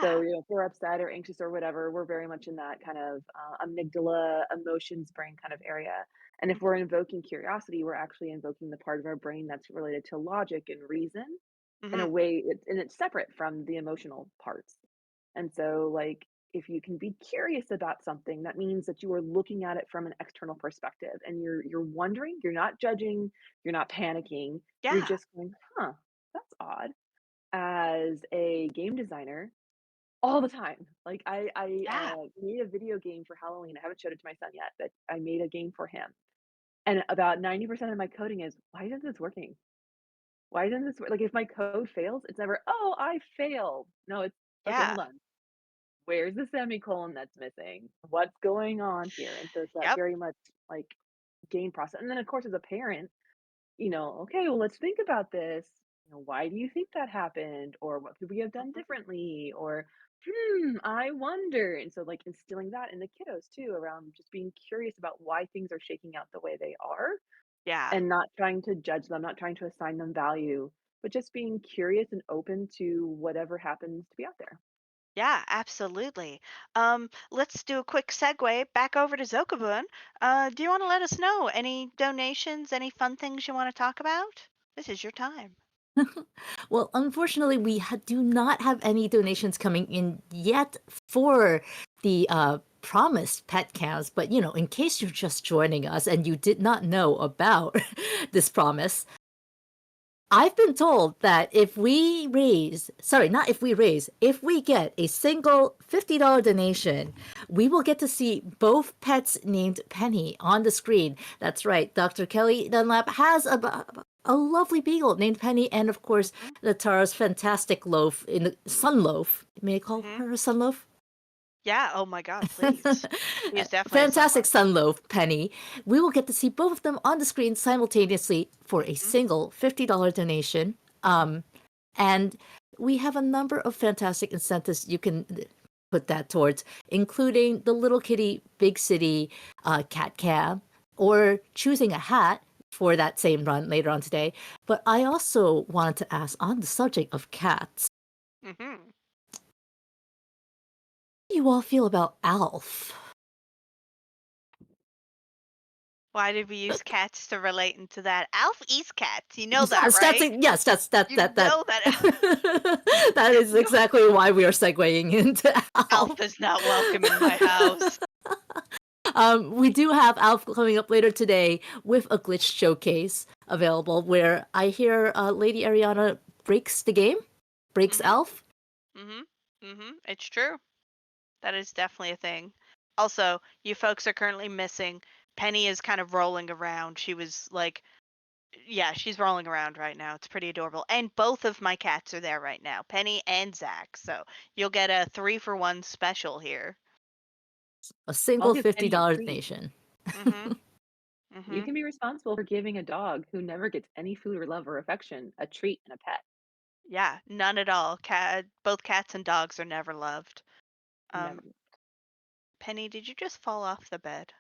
So, Yeah. if we're upset or anxious or whatever, we're very much in that kind of amygdala, emotions brain kind of area. And if we're invoking curiosity, we're actually invoking the part of our brain that's related to logic and reason in a Hmm. way, and it's separate from the emotional parts. And so, like, if you can be curious about something, that means that you are looking at it from an external perspective, and you're wondering, you're not judging, you're not panicking, you're Yeah. just going, huh, that's odd. As a game designer, all the time. Like, Yeah. made a video game for Halloween. I haven't showed it to my son yet, but I made a game for him. And about 90% of my coding is, "Why isn't this working? Why isn't this wor" like, if my code fails, it's never, "Oh, I failed." No, it's, "Okay, Yeah. hold on. Where's the semicolon that's missing? What's going on here?" And so it's that Yep. very much, like, game process. And then, of course, as a parent, okay, well, let's think about this. Why do you think that happened? Or what could we have done Hmm. differently? Or, I wonder. And so, like, instilling that in the kiddos too, around just being curious about why things are shaking out the way they are, Yeah. and not trying to judge them, not trying to assign them value, but just being curious and open to whatever happens to be out there. Yeah, absolutely. Let's do a quick segue back over to Zokabun. Do you want to let us know any donations, any fun things you want to talk about? This is your time. Well, unfortunately, we do not have any donations coming in yet for the promised pet cams. But, in case you're just joining us and you did not know about this promise, I've been told that if we raise, sorry, not if we raise, if we get a single $50 donation, we will get to see both pets named Penny on the screen. That's right. Dr. Kelli Dunlap has a lovely beagle named Penny, and of course, Hmm. the Tara's fantastic loaf in the sun loaf. May I call Hmm. her a sun loaf? Yeah. Oh my God, please. He is definitely a Fantastic sunloaf. Sunloaf Penny. We will get to see both of them on the screen simultaneously for a Hmm. single $50 donation. And we have a number of fantastic incentives you can put that towards, including the Little Kitty Big City cat cab, or choosing a hat for that same run later on today. But I also wanted to ask, on the subject of cats, Hmm. how do you all feel about Alf? Why did we use cats to relate into that? Alf eats cats. You know that, Yes, that's right? it. Yes, that's You that. know that That is no, exactly why we are segueing into Alf. Alf is not welcome in my house. We do have Alf coming up later today with a glitch showcase available, where I hear Lady Ariana breaks the game, breaks Hmm. Alf. Hmm. Hmm. It's true. That is definitely a thing. Also, you folks are currently missing. Penny is kind of rolling around. She was like, yeah, she's rolling around right now. It's pretty adorable. And both of my cats are there right now, Penny and Zach. So you'll get a 3-for-1 special here. A I'll single give Penny a $50 treat. donation. Mm-hmm. You Mm-hmm. can be responsible for giving a dog who never gets any food or love or affection a treat and a pet. Yeah, none at all. Both cats and dogs are never loved. Never. Um, Penny, did you just fall off the bed?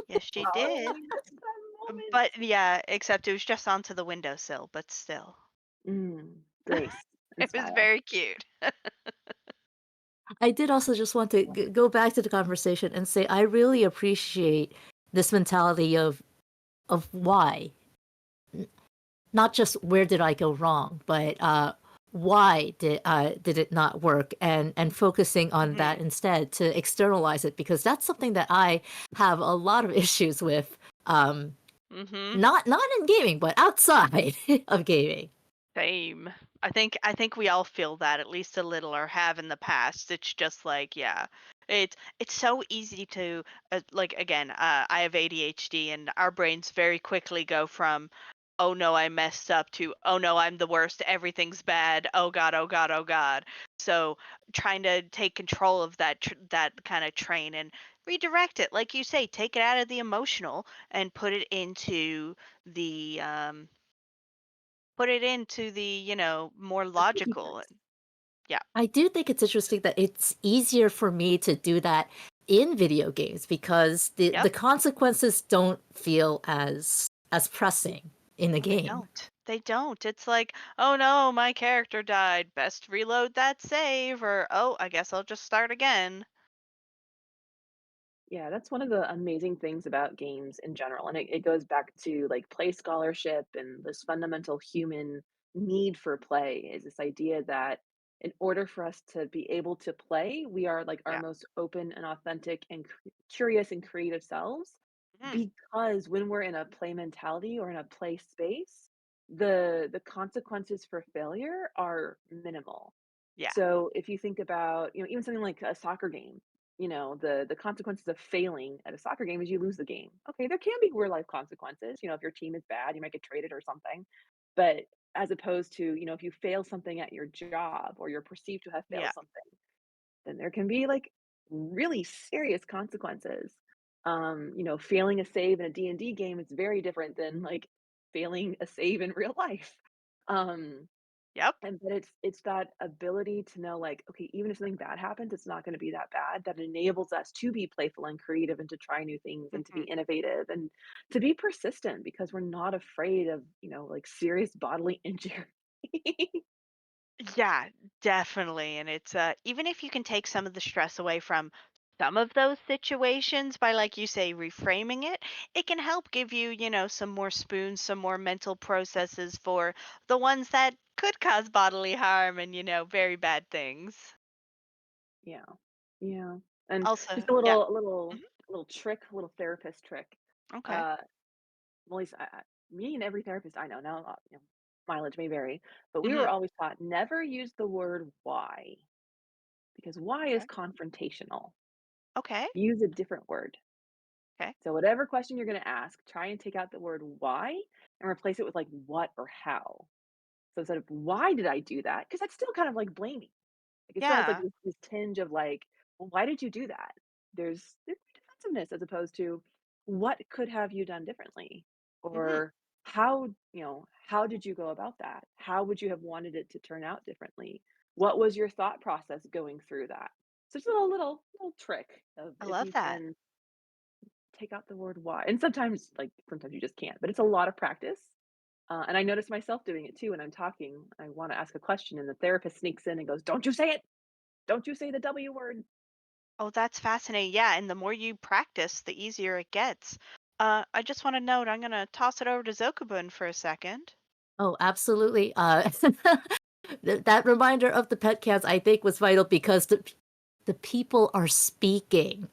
Yes, she Oh, did. I missed that moment. But yeah, except it was just onto the windowsill, but still. Grace and It was style. very cute. I did also just want to go back to the conversation and say I really appreciate this mentality of why. not just where did I go wrong, but why did it not work, and focusing on that instead to externalize it, because that's something that I have a lot of issues with. Not in gaming, but outside of gaming. Same. I think we all feel that at least a little, or have in the past. It's just like, yeah, it's so easy to like, again, I have ADHD, and our brains very quickly go from, oh no, I messed up, to, oh no, I'm the worst, everything's bad, oh god, oh god, oh god. So trying to take control of that kind of train and redirect it, like you say, take it out of the emotional and the put it into the, more The thinking logical. lens. Yeah. I do think it's interesting that it's easier for me to do that in video games, because the Yep. consequences don't feel as pressing in the They game. don't. They don't. It's like, oh no, my character died. Best reload that save, or oh, I guess I'll just start again. Yeah, that's one of the amazing things about games in general. And it goes back to like play scholarship and this fundamental human need for play is this idea that in order for us to be able to play, we are like our Yeah. most open and authentic and curious and creative selves. Mhm. Because when we're in a play mentality or in a play space, the consequences for failure are minimal. Yeah. So if you think about, even something like a soccer game, the consequences of failing at a soccer game is you lose the game. Okay, there can be real life consequences. If your team is bad, you might get traded or something. But as opposed to, if you fail something at your job or you're perceived to have failed Yeah. something, then there can be like really serious consequences. Failing a save in a D&D game is very different than like failing a save in real life. Um, Yep. but it's that ability to know, like, okay, even if something bad happens, it's not gonna be that bad. That enables us to be playful and creative and to try new things and to be Mhm. innovative and to be persistent because we're not afraid of, like, serious bodily injury. Yeah, definitely. And it's even if you can take some of the stress away from some of those situations by, like you say, reframing it, it can help give you, some more spoons, some more mental processes for the ones that could cause bodily harm and, very bad things. Yeah. Yeah. And Also, just a yeah. little a little Mhm. a little trick, a little therapist trick. Okay. Uh, well, at least me and every therapist I know now, mileage may vary, but we were Mhm. always taught never use the word why because why is Okay. confrontational. Okay. Use a different word. Okay. So whatever question you're going to ask, try and take out the word why and replace it with like what or how. So instead of why did I do that? Because that's still kind of like blaming. Like it still has like Yeah. this tinge of like, well, why did you do that? There's defensiveness as opposed to what could have you done differently? Mhm. Or how did you go about that? How would you have wanted it to turn out differently? What was your thought process going through that? So just a little trick of I if love you that. can take out the word why. And sometimes you just can't, but it's a lot of practice. And I notice myself doing it too when I'm talking. I want to ask a question, and the therapist sneaks in and goes, "Don't you say it! Don't you say the W word!" Oh, that's fascinating. Yeah, and the more you practice, the easier it gets. I just want to note, I'm gonna toss it over to Zokabun for a second. Oh, absolutely. That reminder of the pet cats, I think, was vital because the people are speaking.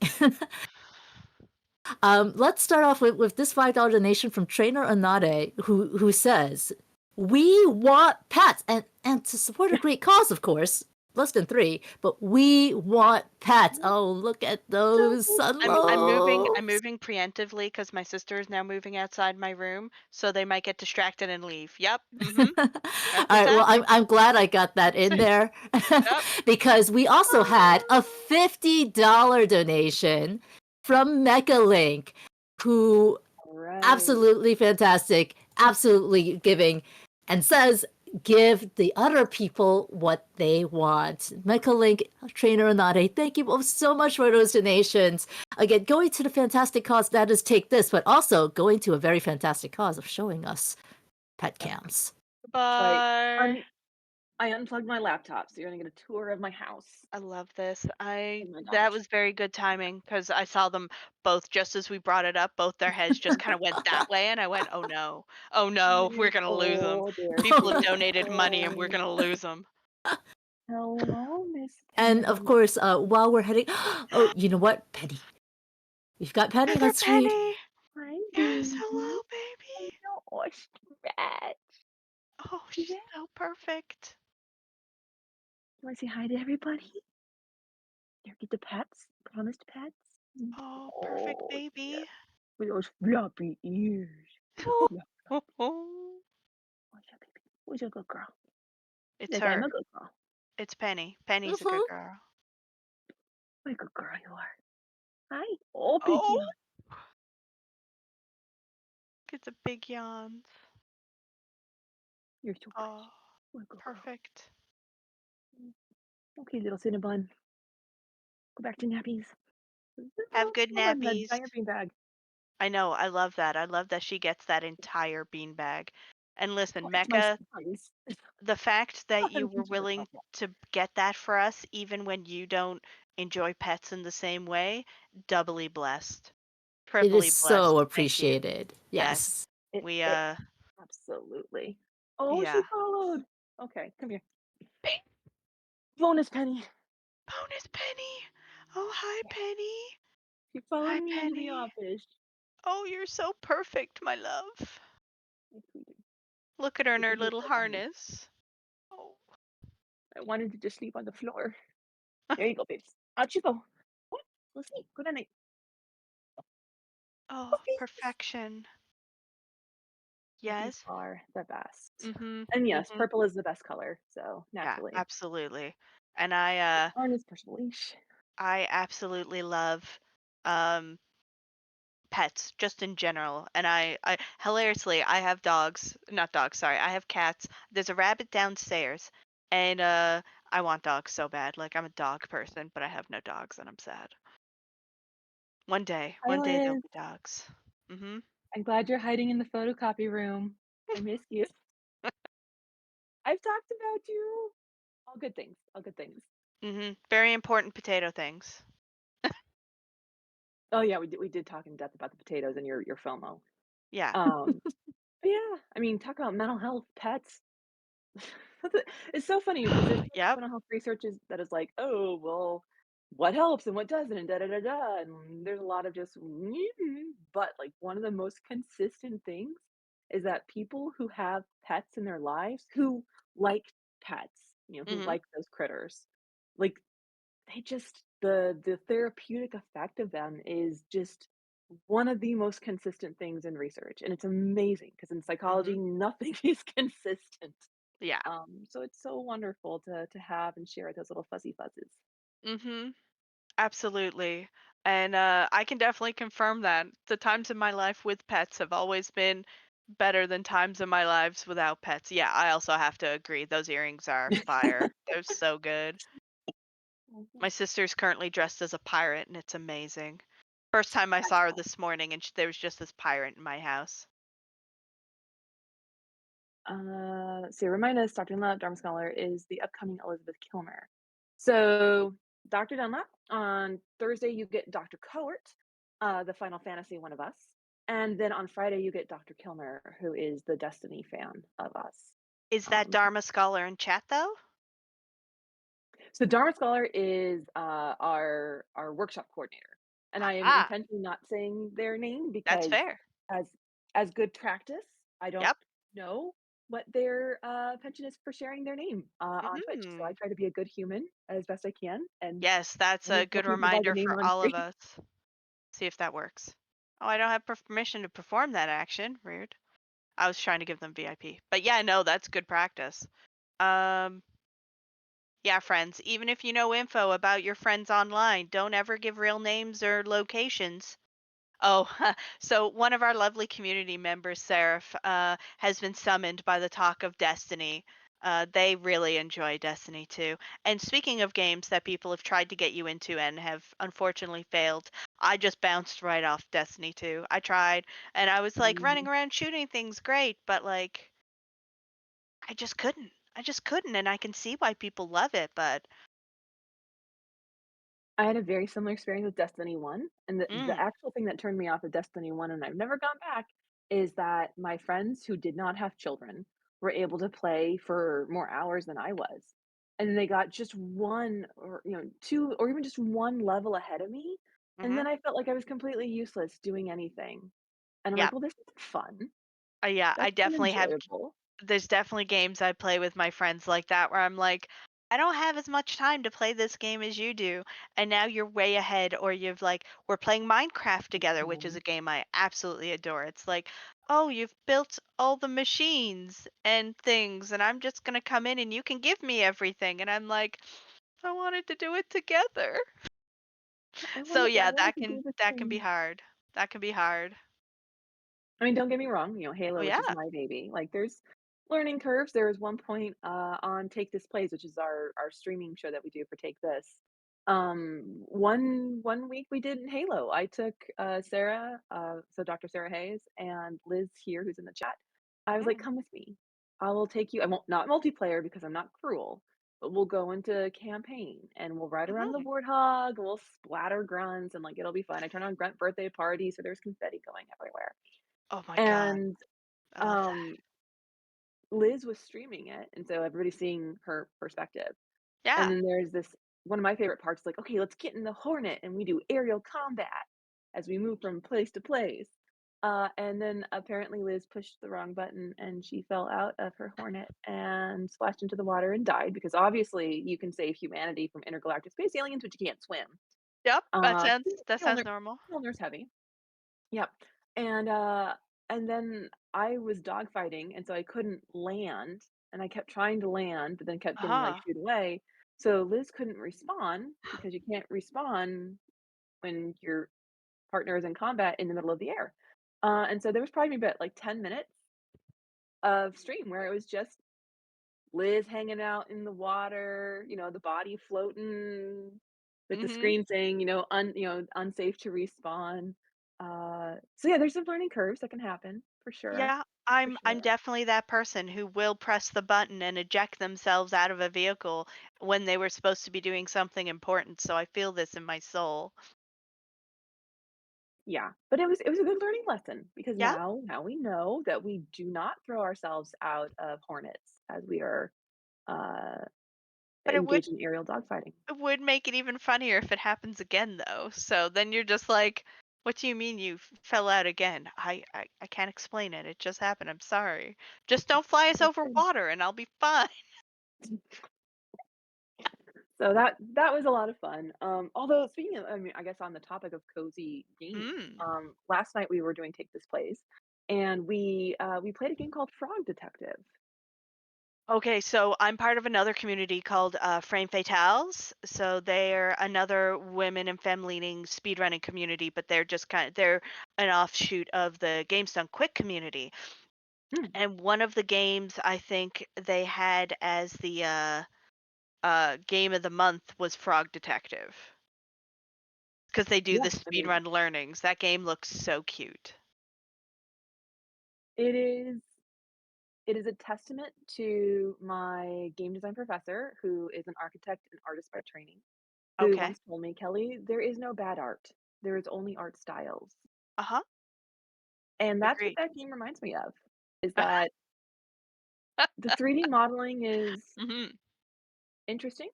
Let's start off with this $5 donation from Trainer Anade, who says, "We want pets and to support a great cause, of course. Less than three, but we want pets." Oh, look at So those I'm moving. I'm sunlobes. moving preemptively because my sister is now moving outside my room, so they might get distracted and leave. Yep. All That's what's right, well, happening. I'm glad I got that in there Yep. because we also had a $50 donation from Mechalink, who all right. absolutely fantastic, absolutely giving, and says, give the other people what they want. Mechalink, Trainer Anade, thank you both so much for those donations. Again, going to the fantastic cause that is Take This, but also going to a very fantastic cause of showing us pet cams. So I Bye. I unplugged my laptop, so you're gonna get a tour of my house. I love this. Oh my That gosh. was very good timing because I saw them both just as we brought it up. Both their heads just kind of went that way, and I went, "Oh no, oh no, we're gonna lose them. Oh, there People she have is. donated money, and we're Oh, gonna lose them." hello, Miss And of Penny. course, while we're heading, oh, you know what, Penny? We've got Penny. Another Let's read. penny. Hi, Yes, baby. hello, baby. Oh, she's bad. Oh, You she's there? so perfect. You want to say hi to everybody? There, get the pets. Promised pets. Oh, perfect Oh, dear. baby. With those floppy ears. Yeah. What's your baby? Who's your good girl? It's Yes, I'm her. a good girl. It's Penny. Penny's a Mhm. good girl. What a good girl you are. Hi. Oh, big Oh, yawn. gets a big yawn. You're so Oh, precious. What a good girl. perfect. Okay, little Cinnabon. Go back to nappies. Have Oh, good Cinnabon, that nappies. giant beanbag. I know. I love that. I love that she gets that entire beanbag. And Oh, listen, it's my Mecca, son's. the fact that Nothing you were to willing about. to get that for us, even when you don't enjoy pets in the same way, doubly blessed. It is Triply blessed. so Thank you. appreciated. Yes. Yes. We, It absolutely. Oh, she yeah. followed. Okay, come here. Pe- Bonus Penny. Bonus Penny. Oh, hi, Yeah, Penny. she followed Hi, me into the Penny. office. Oh, you're so perfect, my love. Yes, we do. Look at her in Take a her good little look at me. harness. Oh. I wanted to just sleep on the floor. There you go, babes. Out you go. What? Go sleep. Good night. Oh, Puppies. perfection. Puppies Yes. are the best. Mhm. And yes, Mhm. purple is the best color, so Yeah, naturally. absolutely. And On his personal leash. I absolutely love um pets just in general. And I hilariously I have dogs, not dogs, sorry. I have cats. There's a rabbit downstairs and I want dogs so bad. Like I'm a dog person, but I have no dogs and I'm sad. Hi, One day there'll Liz. be dogs. Mhm. I'm glad you're hiding in the photocopy room. I miss you. I've talked about you. All good things. All good things. Mhm. Very important potato things. Oh yeah, we did talk in depth about the potatoes and your FOMO. Yeah. Um, but yeah, I mean, talk about mental health, pets. It's so funny because there's so much Yep. mental health research that is like, oh well, what helps and what doesn't, and da da da da. And there's a lot of just, but like one of the most consistent things is that people who have pets in their lives, who like pets, who Mhm. like those critters, like they just the therapeutic effect of them is just one of the most consistent things in research, and it's amazing because in psychology, Mhm. nothing is consistent. Yeah. So it's so wonderful to have and share those little fuzzy fuzzes. Mhm. Absolutely. And I can definitely confirm that the times in my life with pets have always been better than times in my lives without pets. Yeah, I also have to agree. Those earrings are fire. They're so good. Mhm. My sister's currently dressed as a pirate, and it's amazing. First time I saw her this morning, and there was just this pirate in my house. So remind us, Dr. Dunlap, Dharma Scholar, is the upcoming Elizabeth Kilmer. So Dr. Dunlap, on Thursday you get Dr. Cohort, the Final Fantasy one of us. And then on Friday you get Dr. Kilmer, who is the Destiny fan of us. Is that Um, Dharma Scholar in chat, though? so Dharma Scholar is our workshop coordinator. And I am Aha! intentionally not saying their name That's because fair. as as good practice, I don't Yep. know what their pension is for sharing their name on Twitch. So I Hmm. try to be a good human as best I can and Yes, that's only a tell good people by the reminder name for on all of screen. us. See if that works. Oh, I don't have permission to perform that action. Rude. I was trying to give them VIP. But yeah, no, that's good practice. Um, yeah, friends, even if you know info about your friends online, don't ever give real names or locations. Oh, so one of our lovely community members, Seraph, has been summoned by the talk of Destiny. They really enjoy Destiny too. And speaking of games that people have tried to get you into and have unfortunately failed, I just bounced right off Destiny 2. I tried, and I was like running Mhm. around shooting things great, but like I just couldn't. I just couldn't, and I can see why people love it, but I had a very similar experience with Destiny 1, and the mm, actual thing that turned me off of Destiny 1, and I've never gone back, is that my friends who did not have children were able to play for more hours than I was. And they got just 1 or, 2 or even just 1 level ahead of me, and mhm, then I felt like I was completely useless doing anything. And I'm yeah, like, "Well, this isn't fun. yeah, I That's definitely have unenjoyable." there's definitely games I play with my friends like that where I'm like, I don't have as much time to play this game as you do. And now you're way ahead, or you've like, we're playing Minecraft together, which is a Mhm. game I absolutely adore. It's like, oh, you've built all the machines and things, and I'm just going to come in and you can give me everything. And I'm like, I wanted to do it together. So I yeah, wanted to do the that can be same. hard. That can be hard. I mean, don't get me wrong, Oh Halo is yeah. just my baby. Like, there's learning curves. There was one point, on Take This Plays, which is our streaming show that we do for Take This. One week we did Halo. I took, Sarah, so Dr. Sarah Hayes and Liz here, who's in the chat. I was like, Mm, "Come with me. I will take you." I won't not multiplayer because I'm not cruel, but we'll go into campaign, and we'll ride around the mhm. warthog, and we'll splatter grunts, and, like, it'll be fun. I turned on Grunt Birthday Party, so there's confetti going everywhere. Oh my God. And, I love that. um, Liz was streaming it, and so everybody's seeing her perspective. And Yeah. then there's this one of my favorite parts, like, "Okay, let's get in the Hornet," and we do aerial combat as we move from place to place. And then apparently Liz pushed the wrong button and she fell out of her Hornet and splashed into the water and died because obviously you can save humanity from intergalactic space aliens, but you can't swim. Yep, Uh, that sounds Mjolnir normal. Mjolnir's heavy. Yep. And, and then I was dogfighting, and so I couldn't land, and I kept trying to land, but then kept getting, like, Uh-huh. shooed away. So Liz couldn't respawn because you can't respawn when your partner is in combat in the middle of the air. And so there was probably about, like, 10 minutes of stream where it was just Liz hanging out in the water, the body floating with the Mhm. screen saying, unsafe to respawn. So yeah, there's some learning curves that can happen Yeah, for I'm sure. definitely that person who will press the button and eject themselves out of a vehicle when they were supposed to be doing something important, so I feel this in my soul. Yeah, but it was a good learning lesson because Yeah, now we know that we do not throw ourselves out of hornets as we are uh, but engaged in aerial dogfighting. it would make it even funnier if it happens again though. So then you're just like, what do you mean you fell out again? I can't explain it. It just happened. I'm sorry. Just don't fly us over Understood. water and I'll be fine. So that was a lot of fun. Although speaking of, I mean, I guess on the topic of cozy games, Mm. last night we were doing Take This Plays, and we played a game called Frog Detective. Okay, so I'm part of another community called Frame Fatales. So they're another women and femme leaning speedrunning community, but they're an offshoot of the Games Done Quick community. Hmm, And one of the games I think they had as the game of the month was Frog Detective because they do yeah, the I mean, speedrun learnings. That game looks so cute. it is it is a testament to my game design professor, who is an architect and artist by training, who Okay. once told me, "Kelly, there is no bad art. There is only art styles." Uh huh. And that's what Agreed. that game reminds me of, is that the 3D modeling is Hmm. interesting.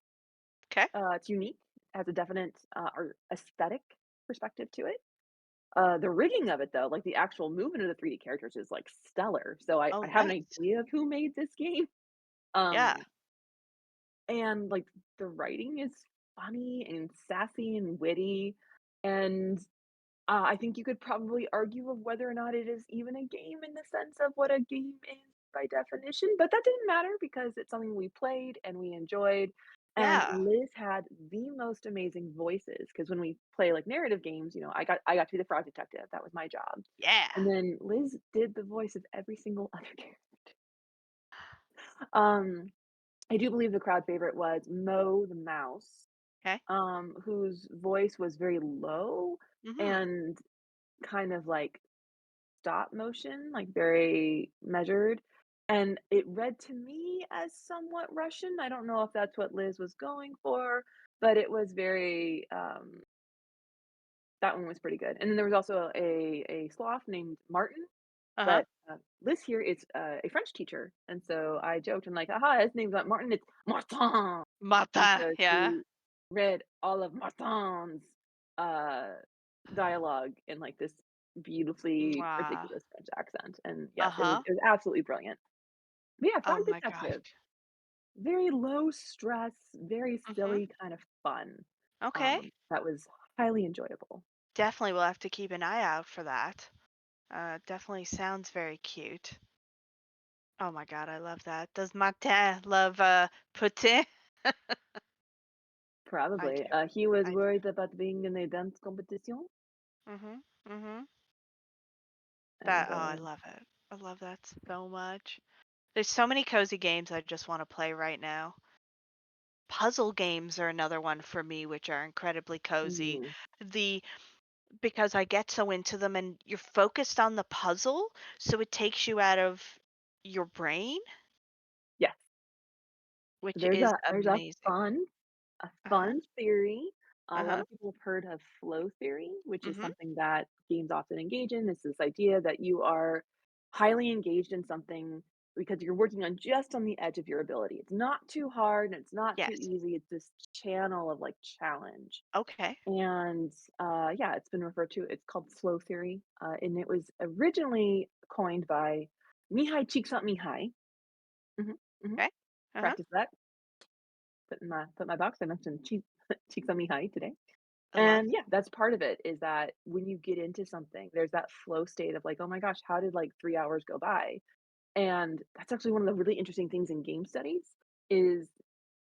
Okay. It's unique, has a definite, art aesthetic perspective to it. The rigging of it though, like the actual movement of the 3D characters is like stellar. So I Oh, I have an nice. idea of who made this game. Yeah. Um, and like the writing is funny and sassy and witty. And I think you could probably argue of whether or not it is even a game in the sense of what a game is by definition, but that didn't matter because it's something we played and we enjoyed. And Yeah. Liz had the most amazing voices because when we play like narrative games, I got to be the frog detective. That was my job. Yeah. And then Liz did the voice of every single other character. Um, I do believe the crowd favorite was Mo the mouse, Okay. whose voice was very low Hmm. and kind of like stop motion, like very measured. and it read to me as somewhat Russian. I don't know if that's what Liz was going for, but it was very, that one was pretty good. And then there was also a sloth named Martin, Uh-huh. but, Liz here is, a French teacher, and so I joked, and like, "Aha, his name's not Martin, it's Martin." And Mata, so yeah. she read all of Martin's, uh, dialogue in, like, this beautifully Mwah. ridiculous French accent, and yes, Uh-huh. it was absolutely brilliant. But yeah, Oh Frog my gosh. Detective, very low stress, very Mhm. silly kind of fun, Okay. that was highly enjoyable. Definitely will have to keep an eye out for that. Definitely sounds very cute. Oh my god, I love that. Does Martin love Putin? I Probably. do. He was I do. worried about being in a dance competition, Mhm. Mhm. and, That I love it. I love that so much. There's so many cozy games I just want to play right now. Puzzle games are another one for me, which are incredibly cozy. mm, The Because I get so into them and you're focused on the puzzle, so it takes you out of your brain, yes. which There's is a amazing. Uh-huh. fun theory. A lot Uh-huh. of people have heard of flow theory, which is Mhm. something that games often engage in. It's this idea that you are highly engaged in something because you're working on just on the edge of your ability. It's not too hard and it's not too Yes. easy. It's this channel of like challenge. Okay. And yeah, it's been referred to, it's called flow theory. And it was originally coined by Mihai Csikszentmihalyi. hmm hmm Okay. Uh-huh. Practice that. Put my box. I mentioned Csikszentmihalyi today. I love And yeah, that's part of it is that when you get into something, there's that flow state of like, oh my gosh, how did like 3 hours go by? And that's actually one of the really interesting things in game studies is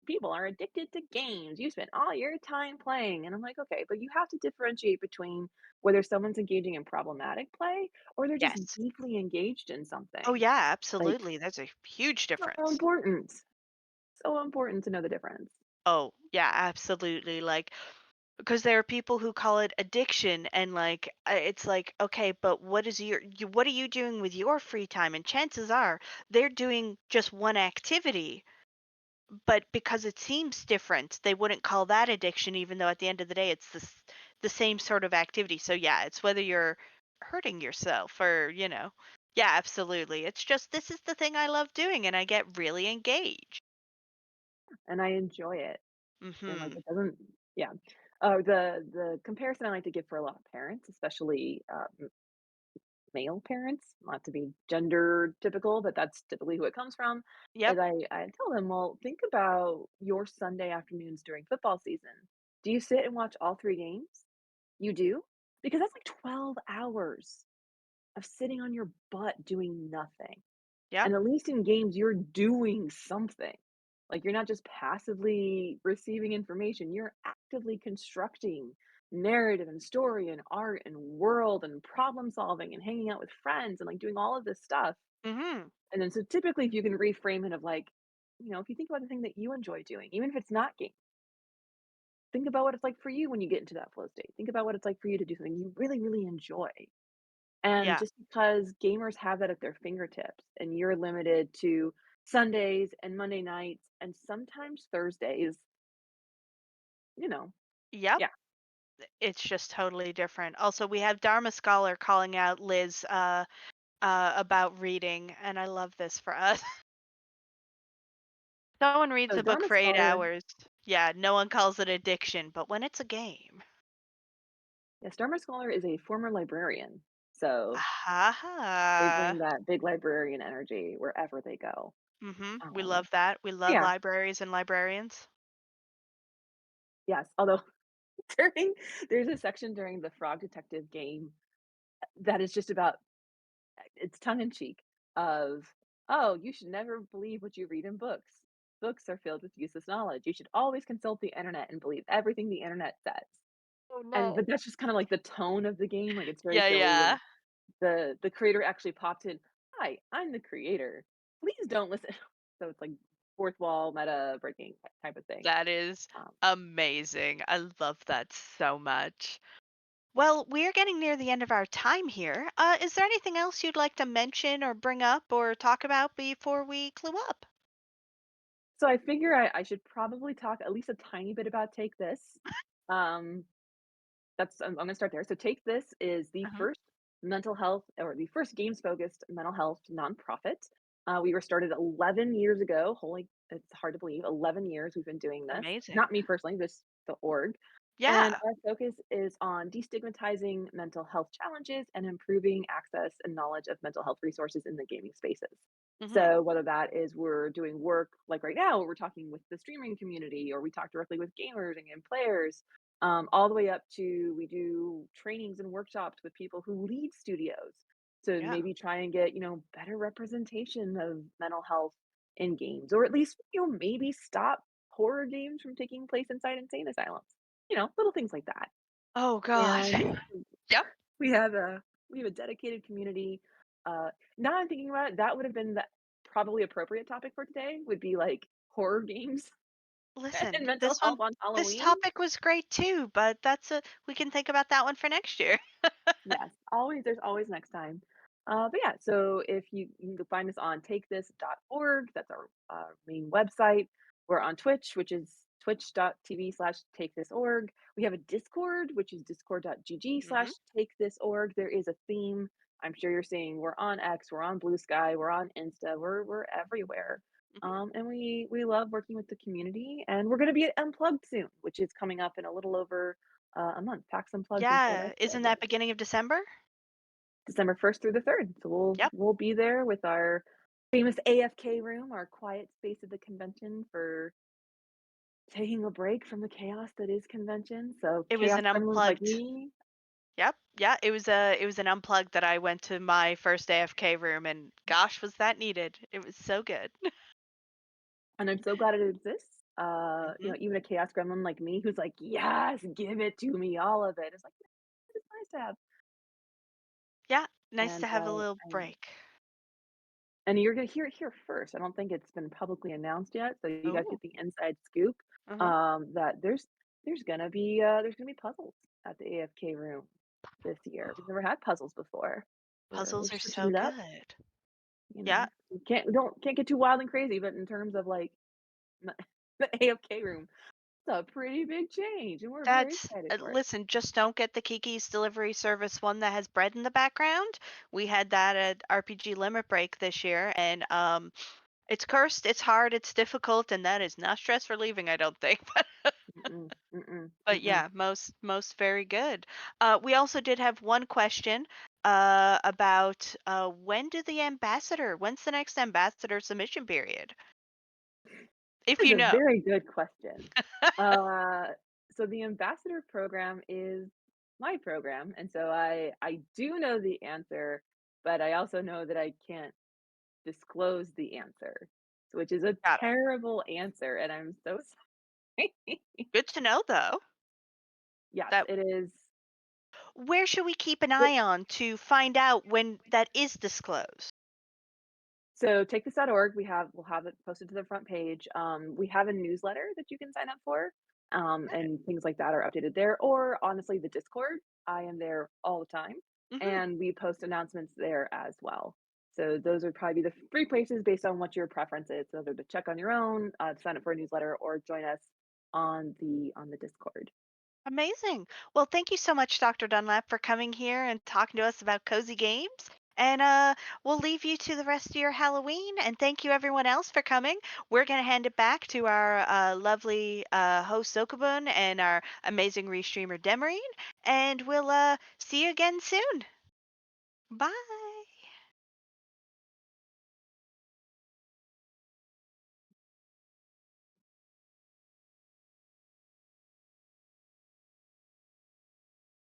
people are addicted to games. You spend all your time playing. And I'm like, okay, but you have to differentiate between whether someone's engaging in problematic play or they're just yes. deeply engaged in Oh something. yeah, Like, absolutely. That's a huge so difference. important. So important to know the difference. Oh, yeah, absolutely. Like because there are people who call it addiction and like it's like okay, but what are you doing with your free time? And chances are they're doing just one activity, but because it seems different, they wouldn't call that addiction even though at the end of the day it's the same sort of activity. So yeah, it's whether you're hurting yourself or, yeah, absolutely. It's just this is the thing I love doing and I get really engaged. And I enjoy it. And like Mhm. it doesn't, yeah. The comparison I like to give for a lot of parents, especially male parents, not to be gender typical, but that's typically who it comes from, is Yep. I tell them, well, think about your Sunday afternoons during football season. Do you sit and watch all three games? You do? Because that's like 12 hours of sitting on your butt doing nothing. Yep. And at least in games, you're doing something. Like you're not just passively receiving information, you're actively constructing narrative and story and art and world and problem solving and hanging out with friends and like doing all of this stuff. Mhm. And then so typically if you can reframe it of like, if you think about the thing that you enjoy doing, even if it's not game, think about what it's like for you when you get into that flow state. Think about what it's like for you to do something you really, really enjoy. And Yeah. just because gamers have that at their fingertips and you're limited to Sundays and Monday nights and sometimes Thursdays, you know, Yep. yeah. It's just totally different. Also, we have Dharma Scholar calling out Liz about reading, and I love this for us. Someone reads So a book Dharma for 8 Scholar, hours. Yeah, no one calls it addiction, but when it's a game. yes, Dharma Scholar is a former librarian. So they bring Ah. that big librarian energy wherever they go. We Um, love that. We love yeah, libraries and librarians. yes. Although during there's a section during the Frog Detective game that is just about it's tongue in cheek of, oh, you should never believe what you read in books. Books are filled with useless knowledge. You should always consult the internet and believe everything the internet says. Oh And no. but that's just kind of like the tone of the game. Like it's very Yeah, silly. yeah. And the creator actually popped in, hi, I'm the creator. Please don't listen. So it's like fourth wall meta breaking type of thing. That is Um, amazing. I love that so much. Well, we're getting near the end of our time here. Is there anything else you'd like to mention or bring up or talk about before we clue up? So I figure I should probably talk at least a tiny bit about Take This. Um, I'm gonna start there. So Take This is the Uh-huh. first mental health or the first games-focused mental health nonprofit. We were started 11 years ago. Holy, it's hard to believe. 11 years we've been doing this. Amazing. Not me personally, just the org. And Yeah. our focus is on destigmatizing mental health challenges and improving access and knowledge of mental health resources in the gaming spaces. Hmm. So whether that is we're doing work like right now, we're talking with the streaming community, or we talk directly with gamers and game players, all the way up to we do trainings and workshops with people who lead studios to Yeah. maybe try and get better representation of mental health in games, or at least maybe stop horror games from taking place inside insane asylums. Little things like that. Oh God. And Yep. we have a dedicated community. Now I'm thinking about it, that would have been the probably appropriate topic for today would be like horror games and Listen, mental health on this Halloween. topic was great too, but we can think about that one for next year. Yes, always there's always next time. But yeah, so if you can find us on takethis.org, that's our main website. We're on Twitch, which is twitch.tv/takethisorg. We have a Discord, which is discord.gg Hmm. slash takethisorg. There is a theme. I'm sure you're seeing we're on X, we're on Blue Sky, we're on Insta, we're everywhere. Hmm. And we love working with the community, and we're going to be at Unplugged soon, which is coming up in a little over a month. PAX Unplugged in Yeah, isn't Philadelphia. that beginning of December? December 1st through the 3rd. So Yep. we'll be there with our famous AFK room, our quiet space of the convention for taking a break from the chaos that is convention. So It was chaos an gremlins like unplugged. me. Yep. Yeah, it was an unplugged that I went to my first AFK room, and gosh, was that needed. It was so good. And I'm so glad it exists. Hmm. Even a chaos gremlin like me who's like, yes, give it to me, all of it. It's like, it's nice to have. Yeah, nice And to have a little break. you're gonna hear it here first. I don't think it's been publicly announced yet, so you guys Oh. get the inside scoop. Uh-huh. That there's gonna be puzzles at the AFK room this year. We've never had puzzles before. We're Puzzles are switching so it up. good. You Yeah, know, we can't get too wild and crazy, but in terms of like the AFK room, it's a pretty big change, and we're very that's excited for it. listen, just don't get the Kiki's Delivery Service one that has bread in the background. We had that at RPG Limit Break this year, and it's cursed, it's hard, it's difficult, and that is not stress relieving, I don't think. Mm-mm, mm-mm, But mm-mm. yeah, most very good. We also did have one question about when's the next ambassador submission period? If That's you a know. very good question. Uh, so the ambassador program is my program, and so I do know the answer, but I also know that I can't disclose the answer, which is a Got it. terrible answer, and I'm so sorry. Good to know though. Yes, That it is. where should we keep an It, eye on to find out when that is disclosed? so takethis.org, we'll have it posted to the front page. We have a newsletter that you can sign up for, Okay. and things like that are updated there. Or honestly, the Discord, I am there all the time, Hmm. and we post announcements there as well. So those would probably be the three places based on what your preference is, whether to check on your own, to sign up for a newsletter, or join us on the Discord. Amazing. Well, thank you so much, Dr. Dunlap, for coming here and talking to us about cozy games. And we'll leave you to the rest of your Halloween. And thank you, everyone else, for coming. We're going to hand it back to our lovely host, Okabun, and our amazing restreamer, Demarine. And we'll see you again soon. Bye.